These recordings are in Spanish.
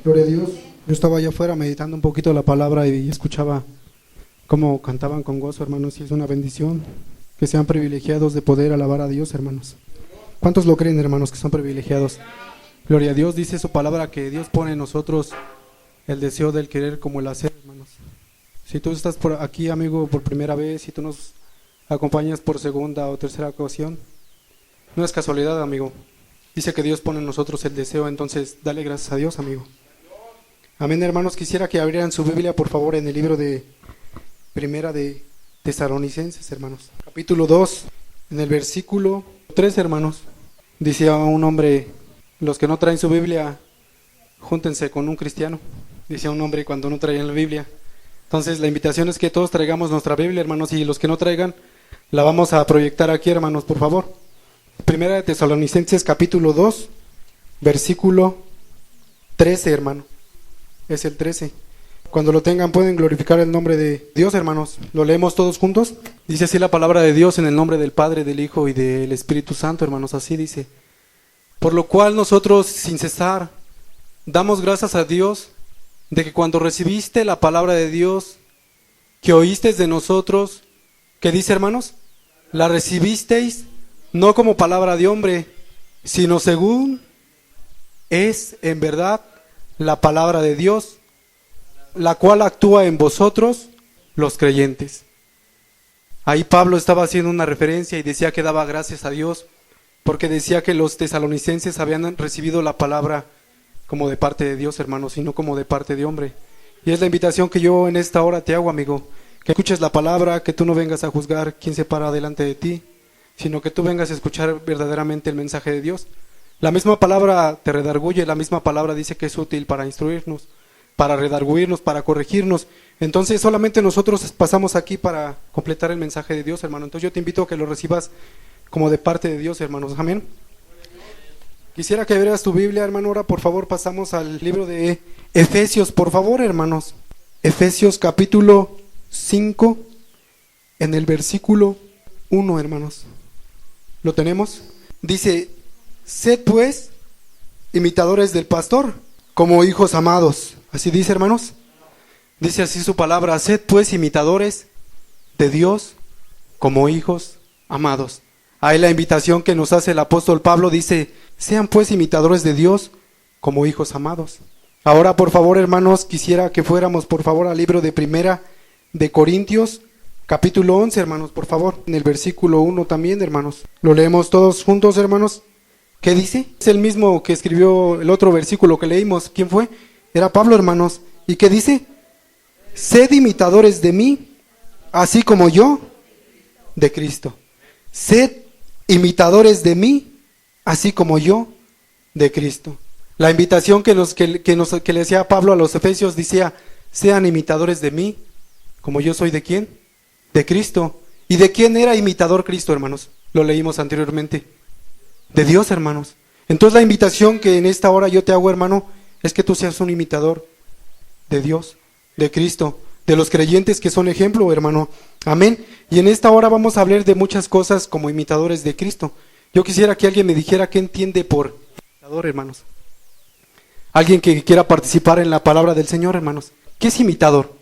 Gloria a Dios. Yo estaba allá afuera meditando un poquito la palabra y escuchaba cómo cantaban con gozo, hermanos, y es una bendición que sean privilegiados de poder alabar a Dios, hermanos. ¿Cuántos lo creen, hermanos, que son privilegiados? Gloria a Dios. Dice su palabra que Dios pone en nosotros el deseo del querer como el hacer, hermanos. Si tú estás por aquí, amigo, por primera vez, si tú nos acompañas por segunda o tercera ocasión, no es casualidad, amigo. Dice que Dios pone en nosotros el deseo, entonces dale gracias a Dios, amigo. Amén, hermanos. Quisiera que abrieran su Biblia, por favor, en el libro de Primera de Tesalonicenses, hermanos. Capítulo 2, en el versículo 3, hermanos. Dice a un hombre, los que no traen su Biblia, júntense con un cristiano. Dice a un hombre cuando no traían la Biblia. Entonces la invitación es que todos traigamos nuestra Biblia, hermanos, y los que no traigan, la vamos a proyectar aquí, hermanos, por favor. Primera de Tesalonicenses, capítulo 2, versículo 13, hermano. Es el 13. Cuando lo tengan pueden glorificar el nombre de Dios, hermanos. ¿Lo leemos todos juntos? Dice así la palabra de Dios en el nombre del Padre, del Hijo y del Espíritu Santo, hermanos. Así dice. Por lo cual nosotros, sin cesar, damos gracias a Dios de que cuando recibiste la palabra de Dios, que oísteis de nosotros, ¿qué dice, hermanos? La recibisteis no como palabra de hombre, sino según es en verdad la palabra de Dios, la cual actúa en vosotros los creyentes. Ahí Pablo estaba haciendo una referencia y decía que daba gracias a Dios, porque decía que los tesalonicenses habían recibido la palabra como de parte de Dios, hermanos, y no como de parte de hombre. Y es la invitación que yo en esta hora te hago, amigo, que escuches la palabra, que tú no vengas a juzgar quién se para delante de ti, sino que tú vengas a escuchar verdaderamente el mensaje de Dios. La misma palabra te redarguye, la misma palabra dice que es útil para instruirnos, para redarguirnos, para corregirnos. Entonces solamente nosotros pasamos aquí para completar el mensaje de Dios, hermano. Entonces yo te invito a que lo recibas como de parte de Dios, hermanos. Amén. Quisiera que abrieras tu Biblia, hermano. Ahora por favor pasamos al libro de Efesios, por favor, hermanos. Efesios capítulo 5, en el versículo 1, hermanos. ¿Lo tenemos? Dice: sed pues imitadores del pastor, como hijos amados. Así dice, hermanos. Dice así su palabra: sed pues imitadores de Dios, como hijos amados. Ahí la invitación que nos hace el apóstol Pablo dice: sean pues imitadores de Dios, como hijos amados. Ahora por favor, hermanos, quisiera que fuéramos por favor al libro de Primera de Corintios, capítulo 11, hermanos, por favor, en el versículo 1 también, hermanos. Lo leemos todos juntos, hermanos. ¿Qué dice? Es el mismo que escribió el otro versículo que leímos. ¿Quién fue? Era Pablo, hermanos. ¿Y qué dice? Sed imitadores de mí, así como yo de Cristo. Sed imitadores de mí, así como yo de Cristo. La invitación que le hacía Pablo a los efesios decía: sean imitadores de mí, como yo soy de ¿quién? De Cristo. ¿Y de quién era imitador Cristo, hermanos? Lo leímos anteriormente. De Dios, hermanos. Entonces la invitación que en esta hora yo te hago, hermano, es que tú seas un imitador de Dios, de Cristo, de los creyentes que son ejemplo, hermano. Amén. Y en esta hora vamos a hablar de muchas cosas como imitadores de Cristo. Yo quisiera que alguien me dijera qué entiende por imitador, hermanos. Alguien que quiera participar en la palabra del Señor, hermanos. ¿Qué es imitador?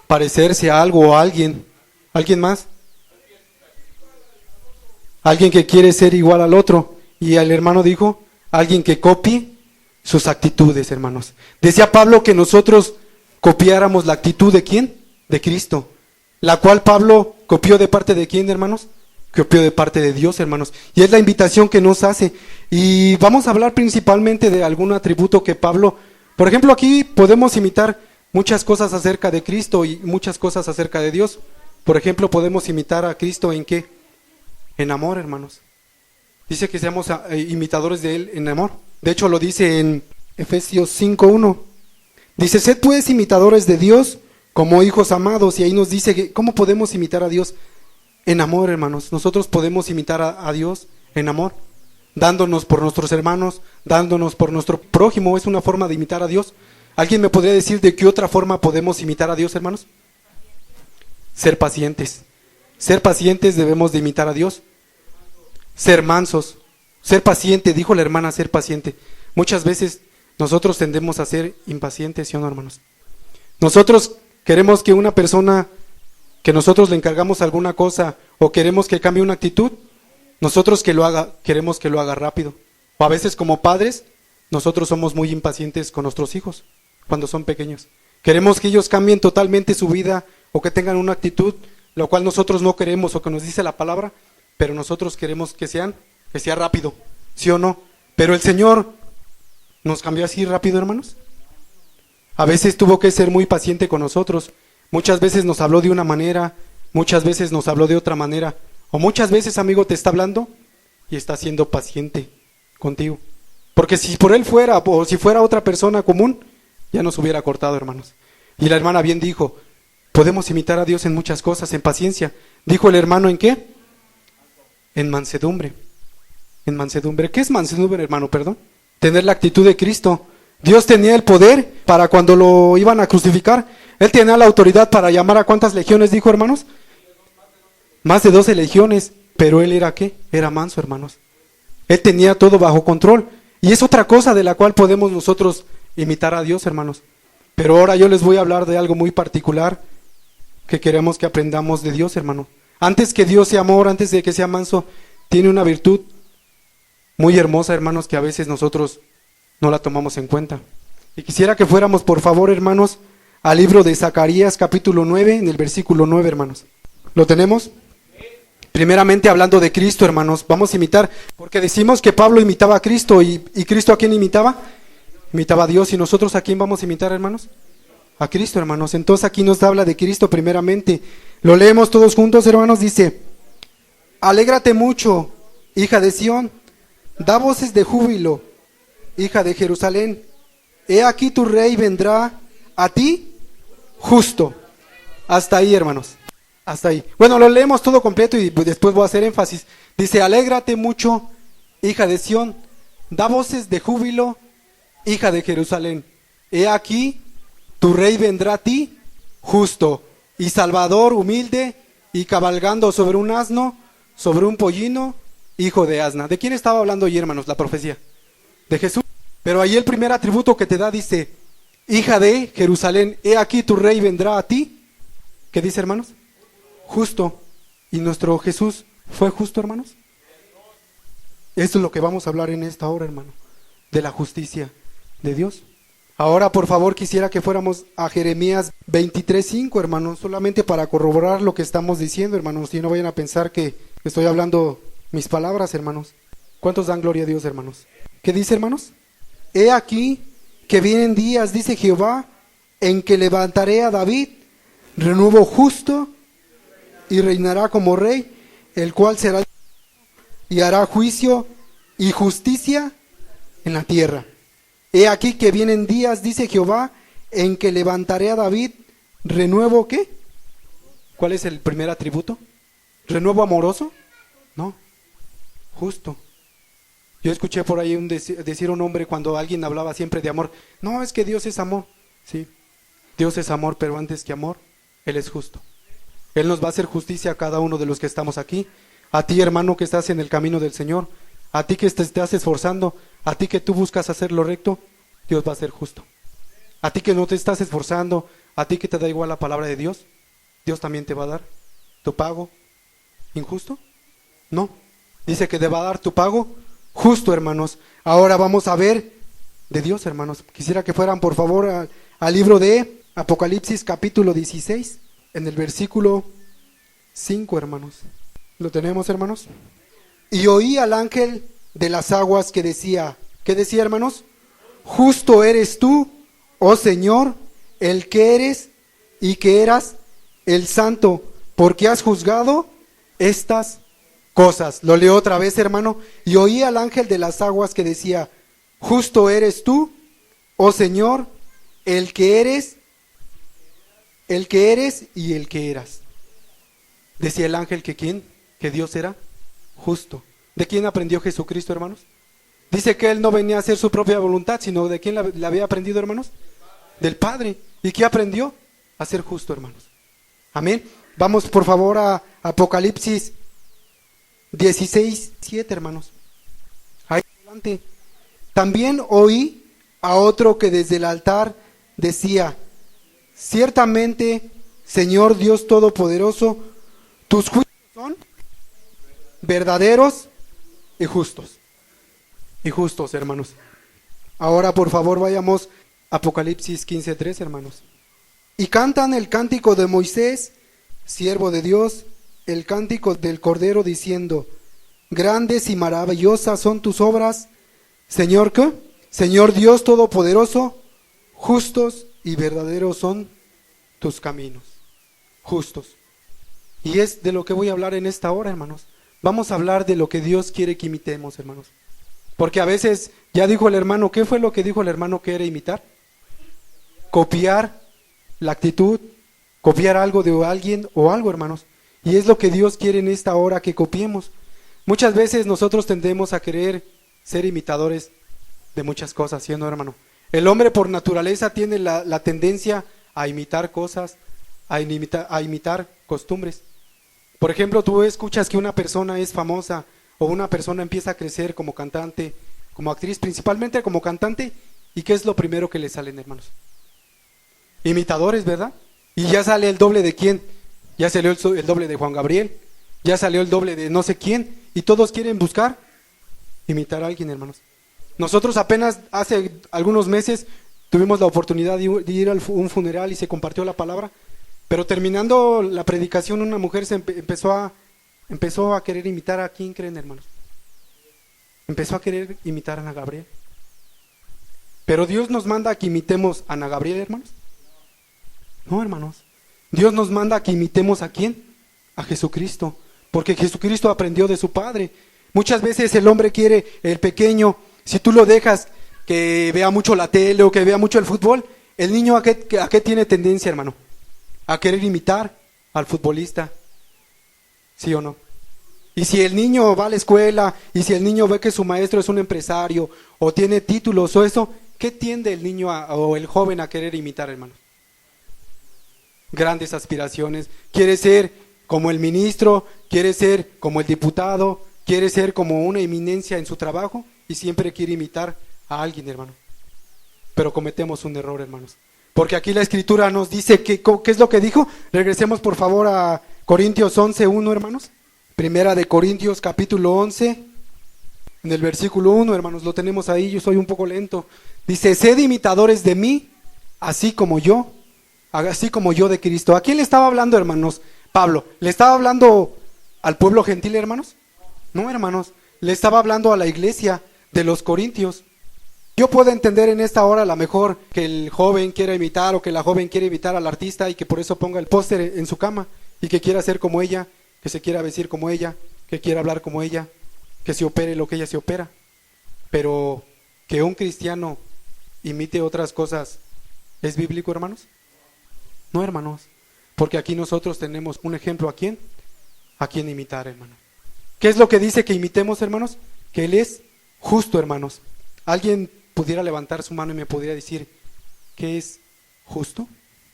Parecerse a algo o a alguien. ¿Alguien más? Alguien que quiere ser igual al otro. Y el hermano dijo: alguien que copie sus actitudes, hermanos. Decía Pablo que nosotros copiáramos la actitud de ¿quién? De Cristo. La cual Pablo copió de parte de ¿quién, hermanos? Copió de parte de Dios, hermanos. Y es la invitación que nos hace. Y vamos a hablar principalmente de algún atributo que Pablo... Por ejemplo, aquí podemos imitar muchas cosas acerca de Cristo y muchas cosas acerca de Dios. Por ejemplo, podemos imitar a Cristo ¿en qué? En amor, hermanos. Dice que seamos imitadores de Él en amor. De hecho, lo dice en Efesios 5:1. Dice: sed pues imitadores de Dios como hijos amados. Y ahí nos dice que ¿cómo podemos imitar a Dios? En amor, hermanos. Nosotros podemos imitar a Dios en amor, dándonos por nuestros hermanos, dándonos por nuestro prójimo. Es una forma de imitar a Dios. ¿Alguien me podría decir de qué otra forma podemos imitar a Dios, hermanos? Ser pacientes. Ser pacientes debemos de imitar a Dios. Ser mansos. Ser paciente, dijo la hermana, ser paciente. Muchas veces nosotros tendemos a ser impacientes, ¿sí o no, hermanos? Nosotros queremos que una persona, que nosotros le encargamos alguna cosa o queremos que cambie una actitud, nosotros queremos que lo haga rápido. O a veces como padres, nosotros somos muy impacientes con nuestros hijos cuando son pequeños. Queremos que ellos cambien totalmente su vida o que tengan una actitud, lo cual nosotros no queremos o que nos dice la palabra, pero nosotros queremos que sea rápido, ¿sí o no? Pero el Señor nos cambió así rápido, hermanos. A veces tuvo que ser muy paciente con nosotros. Muchas veces nos habló de una manera, muchas veces nos habló de otra manera. O muchas veces, amigo, te está hablando y está siendo paciente contigo. Porque si por él fuera, o si fuera otra persona común, ya nos hubiera cortado, hermanos. Y la hermana bien dijo, podemos imitar a Dios en muchas cosas, en paciencia. Dijo el hermano, ¿en qué? En mansedumbre. En mansedumbre. ¿Qué es mansedumbre, hermano? Perdón. Tener la actitud de Cristo. Dios tenía el poder para cuando lo iban a crucificar. Él tenía la autoridad para llamar a ¿cuántas legiones dijo, hermanos? Más de 12 legiones. Pero él era ¿qué? Era manso, hermanos. Él tenía todo bajo control. Y es otra cosa de la cual podemos nosotros imitar a Dios, hermanos. Pero ahora yo les voy a hablar de algo muy particular que queremos que aprendamos de Dios, hermano. Antes que Dios sea amor, antes de que sea manso, tiene una virtud muy hermosa, hermanos, que a veces nosotros no la tomamos en cuenta. Y quisiera que fuéramos, por favor, hermanos, al libro de Zacarías, capítulo 9, en el versículo 9, hermanos. ¿Lo tenemos? Primeramente hablando de Cristo, hermanos, vamos a imitar, porque decimos que Pablo imitaba a Cristo, y Cristo ¿a quién imitaba? Imitaba a Dios. ¿Y nosotros a quién vamos a imitar, hermanos? A Cristo, hermanos. Entonces aquí nos habla de Cristo primeramente. Lo leemos todos juntos, hermanos. Dice: alégrate mucho, hija de Sión, da voces de júbilo, hija de Jerusalén. He aquí tu rey vendrá a ti justo. Hasta ahí, hermanos. Hasta ahí. Bueno, lo leemos todo completo y después voy a hacer énfasis. Dice: alégrate mucho, hija de Sión, da voces de júbilo, hija de Jerusalén. He aquí tu rey vendrá a ti justo y salvador, humilde y cabalgando sobre un asno, sobre un pollino, hijo de asna. ¿De quién estaba hablando ahí, hermanos, la profecía? De Jesús. Pero ahí el primer atributo que te da dice: hija de Jerusalén, he aquí tu rey vendrá a ti. ¿Qué dice, hermanos? Justo. ¿Y nuestro Jesús fue justo, hermanos? Esto es lo que vamos a hablar en esta hora, hermano, de la justicia de Dios. Ahora, por favor, quisiera que fuéramos a Jeremías 23:5, hermanos, solamente para corroborar lo que estamos diciendo, hermanos, y no vayan a pensar que estoy hablando mis palabras, hermanos. ¿Cuántos dan gloria a Dios, hermanos? ¿Qué dice, hermanos? He aquí que vienen días, dice Jehová, en que levantaré a David, renuevo justo, y reinará como rey, el cual será y hará juicio y justicia en la tierra. He aquí que vienen días, dice Jehová, en que levantaré a David, renuevo, ¿qué? ¿Cuál es el primer atributo? ¿Renuevo amoroso? No, justo. Yo escuché por ahí decir un hombre cuando alguien hablaba siempre de amor: no, es que Dios es amor. Sí, Dios es amor, pero antes que amor, Él es justo. Él nos va a hacer justicia a cada uno de los que estamos aquí. A ti, hermano, que estás en el camino del Señor. A ti que te estás esforzando. A ti que tú buscas hacer lo recto. Dios va a ser justo. A ti que no te estás esforzando. A ti que te da igual la palabra de Dios. Dios también te va a dar tu pago. ¿Injusto? No. Dice que te va a dar tu pago justo, hermanos. Ahora vamos a ver de Dios, hermanos. Quisiera que fueran, por favor, al libro de Apocalipsis, capítulo 16. En el versículo 5, hermanos. ¿Lo tenemos, hermanos? Y oí al ángel de las aguas que decía, ¿qué decía, hermanos? Justo eres tú, oh Señor, el que eres y que eras el santo, porque has juzgado estas cosas. Lo leo otra vez, hermano. Y oí al ángel de las aguas que decía: justo eres tú, oh Señor, el que eres y el que eras. Decía el ángel que ¿quién? Que Dios era justo. ¿De quién aprendió Jesucristo, hermanos? Dice que Él no venía a hacer su propia voluntad, sino ¿de quién la había aprendido, hermanos? Del Padre. ¿Y qué aprendió? A ser justo, hermanos. Amén. Vamos, por favor, a Apocalipsis 16:7, hermanos. Ahí adelante. También oí a otro que desde el altar decía: ciertamente, Señor Dios Todopoderoso, tus juicios son verdaderos y justos. Y justos, hermanos. Ahora, por favor, vayamos a Apocalipsis 15:3, hermanos. Y cantan el cántico de Moisés, siervo de Dios, el cántico del Cordero, diciendo: grandes y maravillosas son tus obras, Señor, ¿qué? Señor Dios Todopoderoso, justos y verdaderos son tus caminos. Justos. Y es de lo que voy a hablar en esta hora, hermanos. Vamos a hablar de lo que Dios quiere que imitemos, hermanos. Porque a veces, ya dijo el hermano, ¿qué fue lo que dijo el hermano que era imitar? Copiar la actitud, copiar algo de alguien o algo, hermanos. Y es lo que Dios quiere en esta hora que copiemos. Muchas veces nosotros tendemos a querer ser imitadores de muchas cosas, ¿sí o no, hermano? El hombre por naturaleza tiene la tendencia a imitar cosas, a imitar costumbres. Por ejemplo, tú escuchas que una persona es famosa o una persona empieza a crecer como cantante, como actriz, principalmente como cantante, ¿y qué es lo primero que le salen, hermanos? Imitadores, ¿verdad? Y ya sale el doble de quién, ya salió el doble de Juan Gabriel, ya salió el doble de no sé quién, y todos quieren buscar imitar a alguien, hermanos. Nosotros apenas hace algunos meses tuvimos la oportunidad de ir a un funeral y se compartió la palabra, pero terminando la predicación una mujer se empezó a querer imitar a quién creen, hermanos. Empezó a querer imitar a Ana Gabriel. Pero Dios nos manda a que imitemos a Ana Gabriel, hermanos. No, hermanos. Dios nos manda a que imitemos a quién, a Jesucristo, porque Jesucristo aprendió de su Padre. Muchas veces el hombre quiere, el pequeño, si tú lo dejas que vea mucho la tele o que vea mucho el fútbol, el niño ¿a qué tiene tendencia, hermano? A querer imitar al futbolista, ¿sí o no? Y si el niño va a la escuela y si el niño ve que su maestro es un empresario o tiene títulos o eso, ¿qué tiende el niño o el joven a querer imitar, hermano? Grandes aspiraciones, quiere ser como el ministro, quiere ser como el diputado, quiere ser como una eminencia en su trabajo y siempre quiere imitar a alguien, hermano. Pero cometemos un error, hermanos. Porque aquí la Escritura nos dice ¿qué es lo que dijo? Regresemos por favor a Corintios 11:1, hermanos. Primera de Corintios capítulo 11, en el versículo 1, hermanos, lo tenemos ahí, yo soy un poco lento. Dice: sed imitadores de mí, así como yo de Cristo. ¿A quién le estaba hablando, hermanos? Pablo, ¿le estaba hablando al pueblo gentil, hermanos? No, hermanos, le estaba hablando a la iglesia de los corintios. Yo puedo entender en esta hora a lo mejor que el joven quiera imitar o que la joven quiera imitar al artista y que por eso ponga el póster en su cama y que quiera ser como ella, que se quiera vestir como ella, que quiera hablar como ella, que se opere lo que ella se opera. Pero que un cristiano imite otras cosas, ¿es bíblico, hermanos? No, hermanos, porque aquí nosotros tenemos un ejemplo ¿a quién? A quién imitar, hermano. ¿Qué es lo que dice que imitemos, hermanos? Que Él es justo, hermanos. ¿Alguien pudiera levantar su mano y me pudiera decir qué es justo?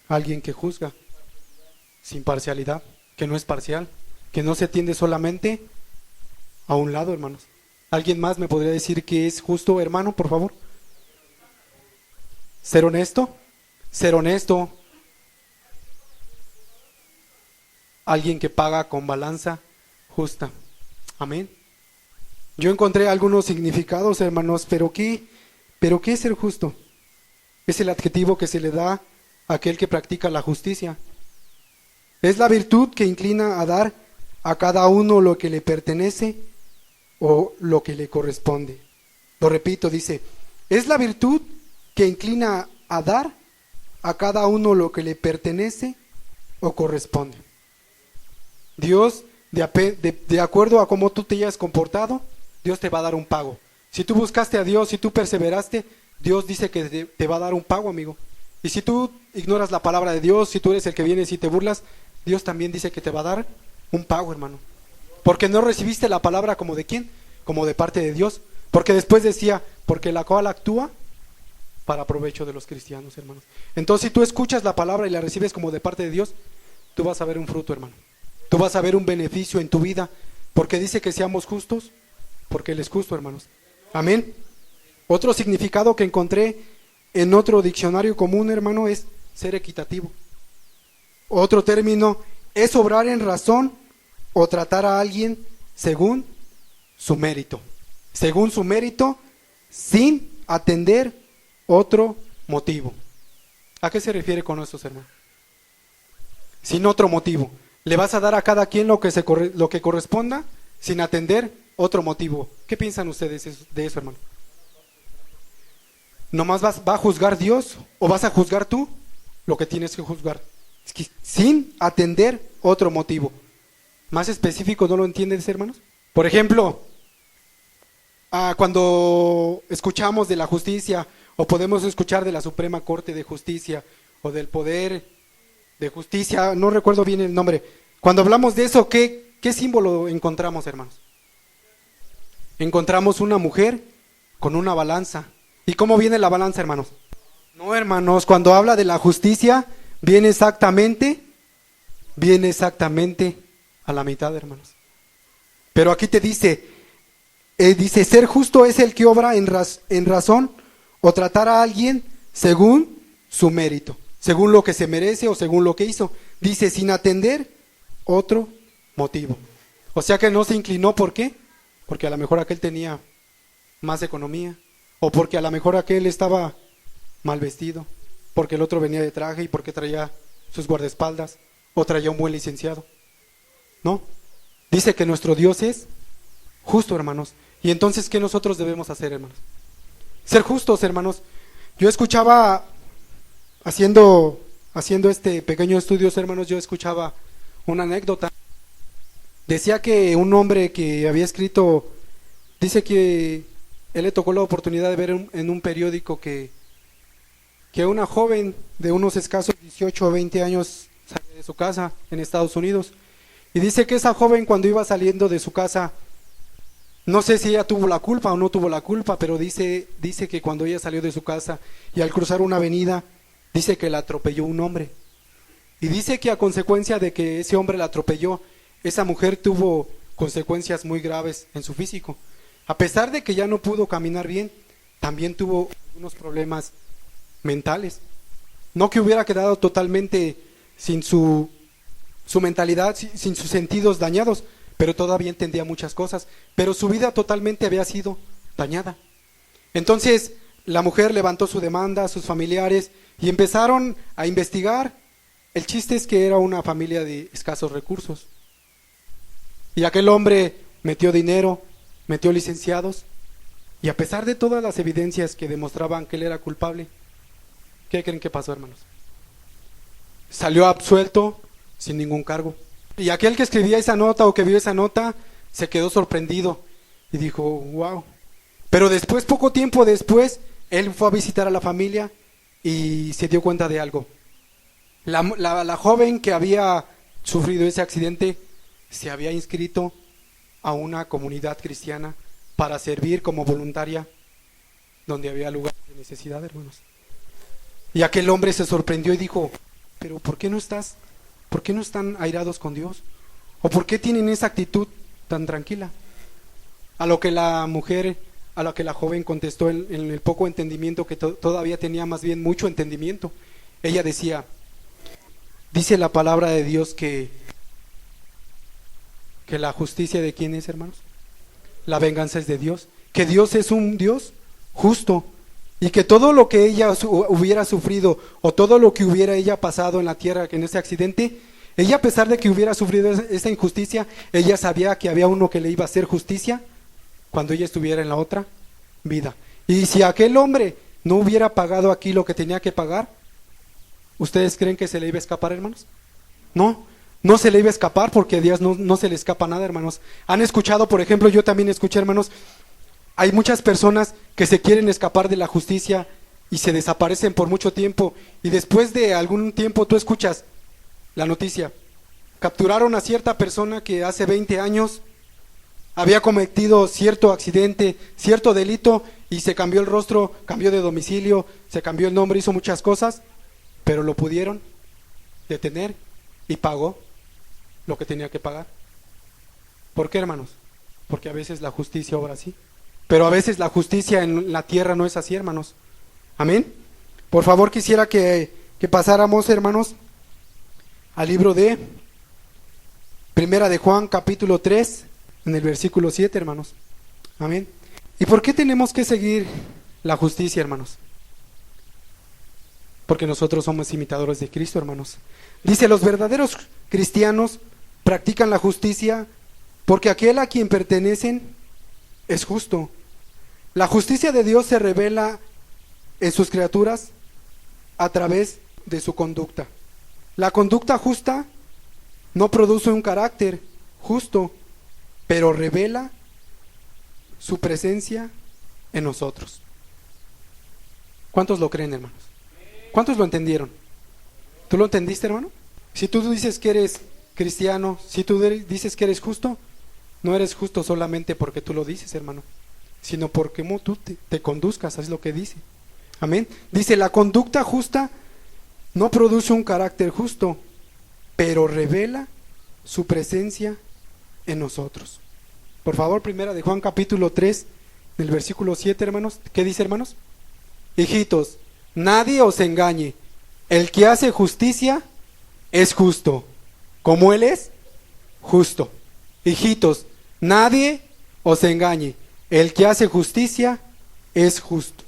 Alguien que juzga sin parcialidad, que no es parcial, que no se tiende solamente a un lado, hermanos. ¿Alguien más me podría decir qué es justo, hermano, por favor? Ser honesto. Alguien que paga con balanza justa. Amén. Yo encontré algunos significados, hermanos, pero ¿qué es ser justo? Es el adjetivo que se le da a aquel que practica la justicia. Es la virtud que inclina a dar a cada uno lo que le pertenece o lo que le corresponde. Lo repito, dice, es la virtud que inclina a dar a cada uno lo que le pertenece o corresponde. Dios, de acuerdo a cómo tú te hayas comportado, Dios te va a dar un pago. Si tú buscaste a Dios, si tú perseveraste, Dios dice que te va a dar un pago, amigo. Y si tú ignoras la palabra de Dios, si tú eres el que vienes y te burlas, Dios también dice que te va a dar un pago, hermano. Porque no recibiste la palabra como de quién, como de parte de Dios. Porque después decía, porque la cual actúa para provecho de los cristianos, hermanos. Entonces, si tú escuchas la palabra y la recibes como de parte de Dios, tú vas a ver un fruto, hermano. Tú vas a ver un beneficio en tu vida. Porque dice que seamos justos, porque Él es justo, hermanos. Amén. Otro significado que encontré en otro diccionario común, hermano, es ser equitativo. Otro término es obrar en razón o tratar a alguien según su mérito. Según su mérito, sin atender otro motivo. ¿A qué se refiere con esto, hermano? Sin otro motivo. Le vas a dar a cada quien lo que corresponda, sin atender otro motivo. ¿Qué piensan ustedes de eso, hermano? ¿Nomás va a juzgar Dios o vas a juzgar tú lo que tienes que juzgar? Es que sin atender otro motivo. ¿Más específico no lo entiendes, hermanos? Por ejemplo, cuando escuchamos de la justicia o podemos escuchar de la Suprema Corte de Justicia o del Poder de Justicia, no recuerdo bien el nombre. Cuando hablamos de eso, ¿qué símbolo encontramos, hermanos? Encontramos una mujer con una balanza. ¿Y cómo viene la balanza, hermanos? No, hermanos, cuando habla de la justicia, viene exactamente a la mitad, hermanos. Pero aquí te dice, ser justo es el que obra en razón o tratar a alguien según su mérito, según lo que se merece o según lo que hizo. Dice, sin atender otro motivo. O sea que no se inclinó, ¿por qué? Porque a lo mejor aquel tenía más economía, o porque a lo mejor aquel estaba mal vestido, porque el otro venía de traje y porque traía sus guardaespaldas, o traía un buen licenciado. No, dice que nuestro Dios es justo, hermanos. Y entonces, ¿qué nosotros debemos hacer, hermanos? Ser justos, hermanos. Yo escuchaba, haciendo este pequeño estudio, hermanos, yo escuchaba una anécdota. Decía que un hombre que había escrito, dice que él le tocó la oportunidad de ver en un periódico que una joven de unos escasos 18 o 20 años salió de su casa en Estados Unidos. Y dice que esa joven, cuando iba saliendo de su casa, no sé si ella tuvo la culpa o no tuvo la culpa, pero dice que cuando ella salió de su casa y al cruzar una avenida, dice que la atropelló un hombre. Y dice que a consecuencia de que ese hombre la atropelló, esa mujer tuvo consecuencias muy graves en su físico. A pesar de que ya no pudo caminar bien, también tuvo unos problemas mentales. No que hubiera quedado totalmente sin su mentalidad, sin sus sentidos dañados, pero todavía entendía muchas cosas, pero su vida totalmente había sido dañada. Entonces la mujer levantó su demanda, sus familiares, y empezaron a investigar. El chiste es que era una familia de escasos recursos, y aquel hombre metió dinero, metió licenciados, y a pesar de todas las evidencias que demostraban que él era culpable, ¿qué creen que pasó, hermanos? Salió absuelto sin ningún cargo. Y aquel que escribía esa nota o que vio esa nota se quedó sorprendido y dijo, wow. Pero después, poco tiempo después, él fue a visitar a la familia y se dio cuenta de algo. La joven que había sufrido ese accidente se había inscrito a una comunidad cristiana para servir como voluntaria donde había lugar de necesidad, hermanos. Y aquel hombre se sorprendió y dijo, pero ¿por qué no están airados con Dios? ¿O por qué tienen esa actitud tan tranquila? A lo que la joven contestó en el poco entendimiento que todavía tenía, más bien mucho entendimiento. Ella decía, dice la palabra de Dios que la justicia de quién es, hermanos, la venganza es de Dios, que Dios es un Dios justo, y que todo lo que ella hubiera sufrido o todo lo que hubiera ella pasado en la tierra en ese accidente, ella, a pesar de que hubiera sufrido esa injusticia, ella sabía que había uno que le iba a hacer justicia cuando ella estuviera en la otra vida. Y si aquel hombre no hubiera pagado aquí lo que tenía que pagar, ¿ustedes creen que se le iba a escapar, hermanos? No se le iba a escapar, porque a Dios no se le escapa nada, hermanos. Han escuchado, por ejemplo, yo también escuché, hermanos, hay muchas personas que se quieren escapar de la justicia y se desaparecen por mucho tiempo, y después de algún tiempo tú escuchas la noticia: capturaron a cierta persona que hace 20 años había cometido cierto accidente, cierto delito, y se cambió el rostro, cambió de domicilio, se cambió el nombre, hizo muchas cosas, pero lo pudieron detener y pagó lo que tenía que pagar. ¿Por qué, hermanos? Porque a veces la justicia obra así. Pero a veces la justicia en la tierra no es así, hermanos. Amén. Por favor, quisiera que pasáramos, hermanos, al libro de Primera de Juan, capítulo 3, en el versículo 7, hermanos. Amén. ¿Y por qué tenemos que seguir la justicia, hermanos? Porque nosotros somos imitadores de Cristo, hermanos. Dice, los verdaderos cristianos practican la justicia porque aquel a quien pertenecen es justo. La justicia de Dios se revela en sus criaturas a través de su conducta. La conducta justa no produce un carácter justo, pero revela su presencia en nosotros. ¿Cuántos lo creen, hermanos? ¿Cuántos lo entendieron? ¿Tú lo entendiste, hermano? Si tú dices que eres cristiano, si tú dices que eres justo, no eres justo solamente porque tú lo dices, hermano, sino porque tú te conduzcas, es lo que dice. Amén. Dice, la conducta justa no produce un carácter justo, pero revela su presencia en nosotros. Por favor, Primera de Juan capítulo 3, del versículo 7, hermanos. ¿Qué dice, hermanos? Hijitos, nadie os engañe. El que hace justicia es justo, como Él es justo. Hijitos, nadie os engañe. El que hace justicia es justo.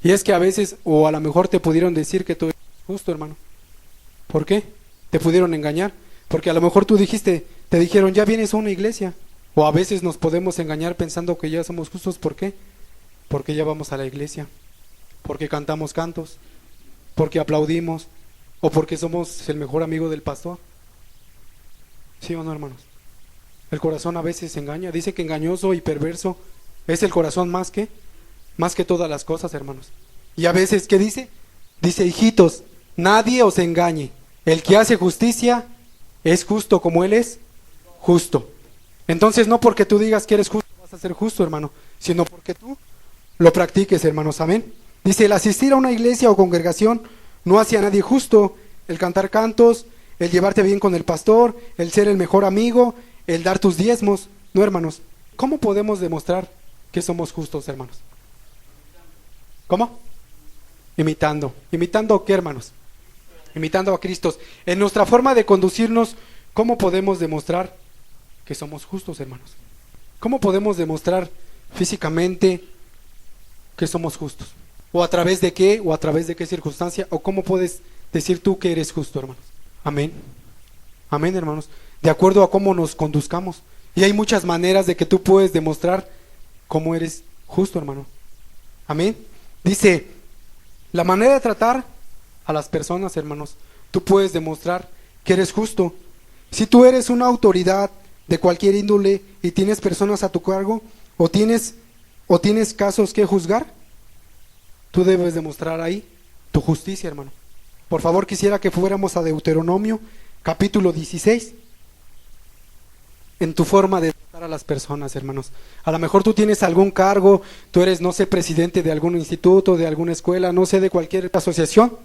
Y es que a veces, o a lo mejor te pudieron decir que tú eres justo, hermano. ¿Por qué? Te pudieron engañar. Porque a lo mejor tú dijiste, te dijeron, ya vienes a una iglesia. O a veces nos podemos engañar pensando que ya somos justos. ¿Por qué? Porque ya vamos a la iglesia. Porque cantamos cantos. Porque aplaudimos. O porque somos el mejor amigo del pastor. ¿Sí o no, hermanos? El corazón a veces engaña. Dice que engañoso y perverso es el corazón más que todas las cosas, hermanos. Y a veces, ¿qué dice? Dice, hijitos, nadie os engañe. El que hace justicia es justo como Él es justo. Entonces, no porque tú digas que eres justo vas a ser justo, hermano, sino porque tú lo practiques, hermanos. Amén. Dice, el asistir a una iglesia o congregación no hace a nadie justo. El cantar cantos, el llevarte bien con el pastor, el ser el mejor amigo, el dar tus diezmos. No, hermanos. ¿Cómo podemos demostrar que somos justos, hermanos? ¿Cómo? Imitando. ¿Imitando qué, hermanos? Imitando a Cristo. En nuestra forma de conducirnos, ¿cómo podemos demostrar que somos justos, hermanos? ¿Cómo podemos demostrar físicamente que somos justos? ¿O a través de qué? ¿O a través de qué circunstancia? ¿O cómo puedes decir tú que eres justo, hermanos? Amén. Amén, hermanos. De acuerdo a cómo nos conduzcamos. Y hay muchas maneras de que tú puedes demostrar cómo eres justo, hermano. Amén. Dice, la manera de tratar a las personas, hermanos, tú puedes demostrar que eres justo. Si tú eres una autoridad de cualquier índole y tienes personas a tu cargo o tienes casos que juzgar, tú debes demostrar ahí tu justicia, hermano. Por favor, quisiera que fuéramos a Deuteronomio, capítulo 16. En tu forma de tratar a las personas, hermanos. A lo mejor tú tienes algún cargo, tú eres, no sé, presidente de algún instituto, de alguna escuela, no sé, de cualquier asociación.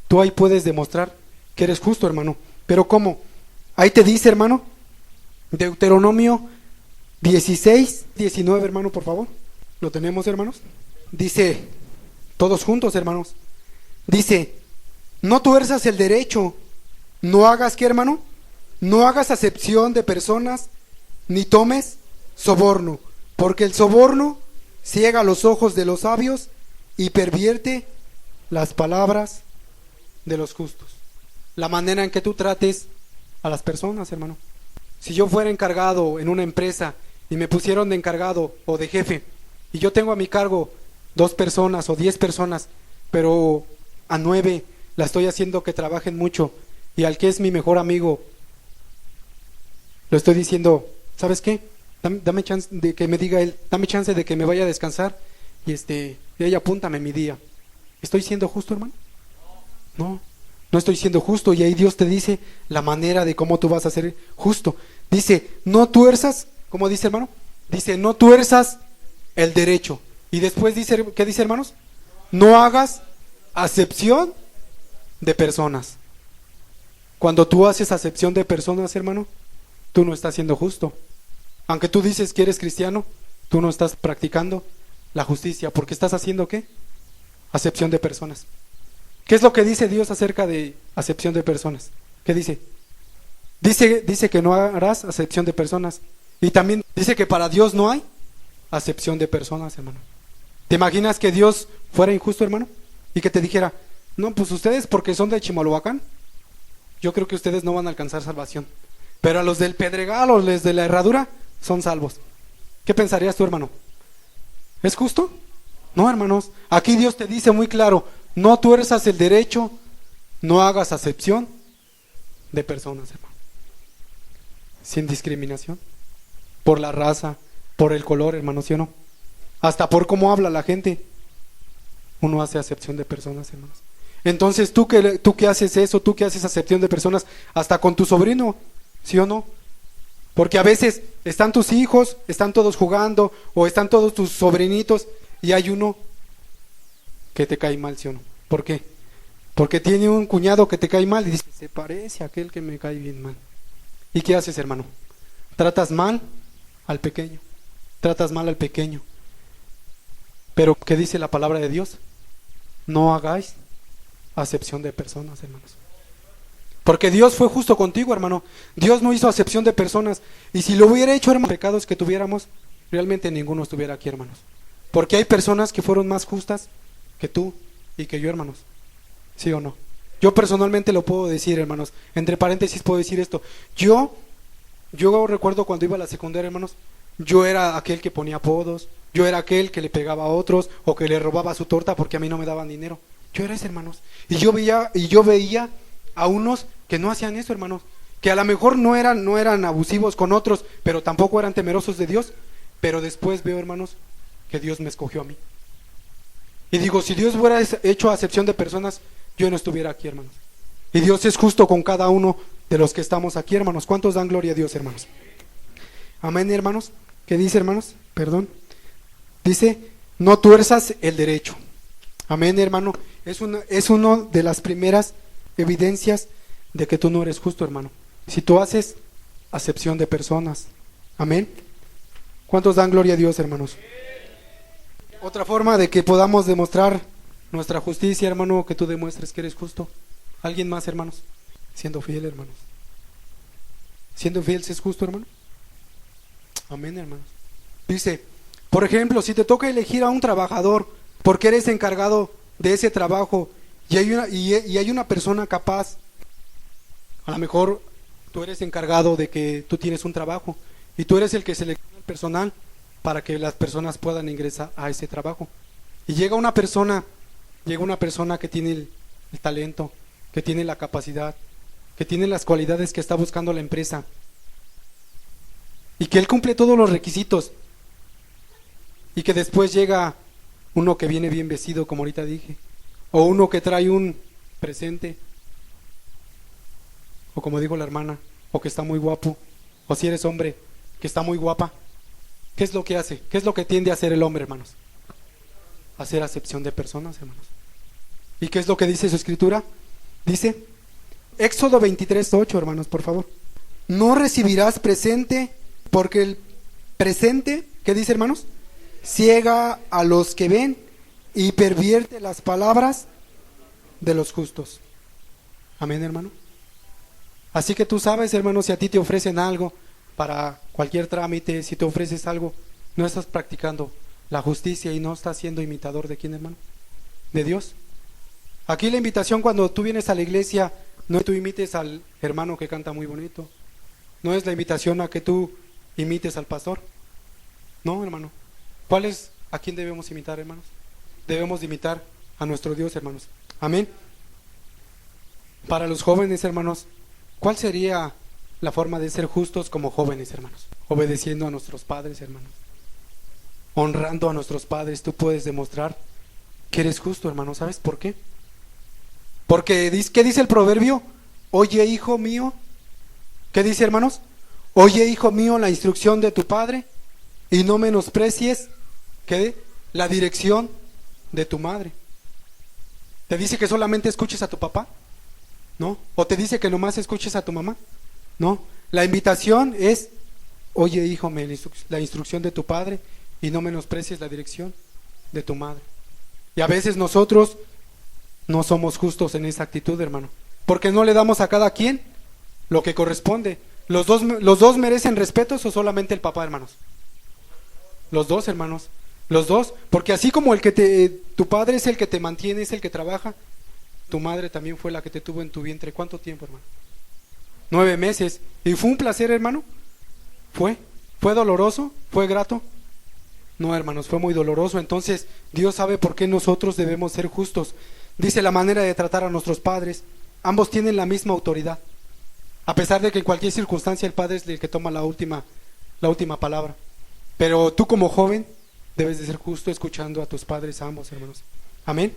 Tú ahí puedes demostrar que eres justo, hermano. Pero ¿cómo? Ahí te dice, hermano, Deuteronomio 16, 19, hermano, por favor. ¿Lo tenemos, hermanos? Dice, todos juntos, hermanos. Dice, no tuerzas el derecho, no hagas, ¿qué, hermano? No hagas acepción de personas, ni tomes soborno, porque el soborno ciega los ojos de los sabios y pervierte las palabras de los justos. La manera en que tú trates a las personas, hermano. Si yo fuera encargado en una empresa y me pusieron de encargado o de jefe, y yo tengo a mi cargo 2 personas o 10 personas, pero a 9 la estoy haciendo que trabajen mucho, y al que es mi mejor amigo lo estoy diciendo, ¿sabes qué? Dame chance de que me diga él, dame chance de que me vaya a descansar y ahí apúntame mi día. ¿Estoy siendo justo, hermano? No estoy siendo justo. Y ahí Dios te dice la manera de cómo tú vas a ser justo. Dice, no tuerzas, ¿cómo dice, hermano? Dice, no tuerzas el derecho. Y después dice, ¿qué dice, hermanos? No hagas acepción de personas. Cuando tú haces acepción de personas, hermano, tú no estás siendo justo. Aunque tú dices que eres cristiano, tú no estás practicando la justicia, porque estás haciendo ¿qué? Acepción de personas. ¿Qué es lo que dice Dios acerca de acepción de personas? ¿Qué dice? Dice que no harás acepción de personas. Y también dice que para Dios no hay acepción de personas, hermano. ¿Te imaginas que Dios fuera injusto, hermano? Y que te dijera, no, pues ustedes porque son de Chimalhuacán, yo creo que ustedes no van a alcanzar salvación. Pero a los del Pedregal o los de la Herradura son salvos. ¿Qué pensarías tú, hermano? ¿Es justo? No, hermanos. Aquí Dios te dice muy claro, no tuerzas el derecho, no hagas acepción de personas, hermano. Sin discriminación. Por la raza, por el color, hermano, ¿sí o no? Hasta por cómo habla la gente. Uno hace acepción de personas, hermanos. Entonces, tú que haces eso, tú que haces acepción de personas, hasta con tu sobrino, ¿sí o no? Porque a veces están tus hijos, están todos jugando, o están todos tus sobrinitos, y hay uno que te cae mal, ¿sí o no? ¿Por qué? Porque tiene un cuñado que te cae mal y dice, se parece a aquel que me cae bien mal. ¿Y qué haces, hermano? Tratas mal al pequeño, tratas mal al pequeño. Pero, ¿qué dice la palabra de Dios? No hagáis acepción de personas, hermanos. Porque Dios fue justo contigo, hermano. Dios no hizo acepción de personas. Y si lo hubiera hecho, hermano, pecados que tuviéramos, realmente ninguno estuviera aquí, hermanos. Porque hay personas que fueron más justas que tú y que yo, hermanos. ¿Sí o no? Yo personalmente lo puedo decir, hermanos. Entre paréntesis puedo decir esto. Yo recuerdo cuando iba a la secundaria, hermanos, yo era aquel que ponía apodos. Yo era aquel que le pegaba a otros o que le robaba su torta porque a mí no me daban dinero. Yo era ese, hermanos. Y yo veía a unos que no hacían eso, hermanos. Que a lo mejor no eran abusivos con otros, pero tampoco eran temerosos de Dios. Pero después veo, hermanos, que Dios me escogió a mí. Y digo, si Dios hubiera hecho acepción de personas, yo no estuviera aquí, hermanos. Y Dios es justo con cada uno de los que estamos aquí, hermanos. ¿Cuántos dan gloria a Dios, hermanos? Amén, hermanos. ¿Qué dice, hermanos? Perdón. Dice, no tuerzas el derecho. Amén, hermano. Es una de las primeras evidencias de que tú no eres justo, hermano. Si tú haces acepción de personas. Amén. ¿Cuántos dan gloria a Dios, hermanos? Otra forma de que podamos demostrar nuestra justicia, hermano, que tú demuestres que eres justo. ¿Alguien más, hermanos? Siendo fiel, hermanos. Siendo fiel, ¿sí es justo, hermano? Amén, hermanos. Dice, por ejemplo, si te toca elegir a un trabajador porque eres encargado de ese trabajo y hay una persona capaz, a lo mejor tú eres encargado de que tú tienes un trabajo y tú eres el que selecciona el personal para que las personas puedan ingresar a ese trabajo. Y llega una persona que tiene el talento, que tiene la capacidad, que tiene las cualidades que está buscando la empresa y que él cumple todos los requisitos. Y que después llega uno que viene bien vestido, como ahorita dije, o uno que trae un presente, o como dijo la hermana, o que está muy guapo, o si eres hombre, que está muy guapa. ¿Qué es lo que hace? ¿Qué es lo que tiende a hacer el hombre, hermanos? Hacer acepción de personas, hermanos. ¿Y qué es lo que dice su escritura? Dice, Éxodo 23:8, hermanos, por favor. No recibirás presente, porque el presente, ¿qué dice, hermanos? Ciega a los que ven y pervierte las palabras de los justos. Amén, hermano. Así que tú sabes, hermano, si a ti te ofrecen algo para cualquier trámite, si te ofreces algo, no estás practicando la justicia y no estás siendo imitador de quién, hermano, de Dios. Aquí la invitación cuando tú vienes a la iglesia, no tú imites al hermano que canta muy bonito, no es la invitación a que tú imites al pastor, no, hermano. ¿A quién debemos imitar, hermanos? Debemos de imitar a nuestro Dios, hermanos. Amén. Para los jóvenes, hermanos, ¿cuál sería la forma de ser justos como jóvenes, hermanos? Obedeciendo a nuestros padres, hermanos. Honrando a nuestros padres, tú puedes demostrar que eres justo, hermano. ¿Sabes por qué? Porque, ¿qué dice el proverbio? Oye, hijo mío. ¿Qué dice, hermanos? Oye, hijo mío, la instrucción de tu padre y no menosprecies, ¿qué? La dirección de tu madre. ¿Te dice que solamente escuches a tu papá? ¿No? ¿O te dice que nomás escuches a tu mamá? No. La invitación es, oye, hijo, la instrucción de tu padre y no menosprecies la dirección de tu madre. Y a veces nosotros no somos justos en esa actitud, hermano, porque no le damos a cada quien lo que corresponde. ¿Los dos merecen respeto o solamente el papá, hermanos? Los dos, hermanos, los dos, porque así como tu padre es el que te mantiene, es el que trabaja, tu madre también fue la que te tuvo en tu vientre. ¿Cuánto tiempo, hermano? 9 meses. ¿Y fue un placer, hermano? ¿Fue doloroso? ¿Fue grato? No, hermanos, fue muy doloroso. Entonces Dios sabe por qué nosotros debemos ser justos. Dice la manera de tratar a nuestros padres. Ambos tienen la misma autoridad, a pesar de que en cualquier circunstancia el padre es el que toma la última palabra. Pero tú como joven debes de ser justo escuchando a tus padres, a ambos, hermanos. Amén.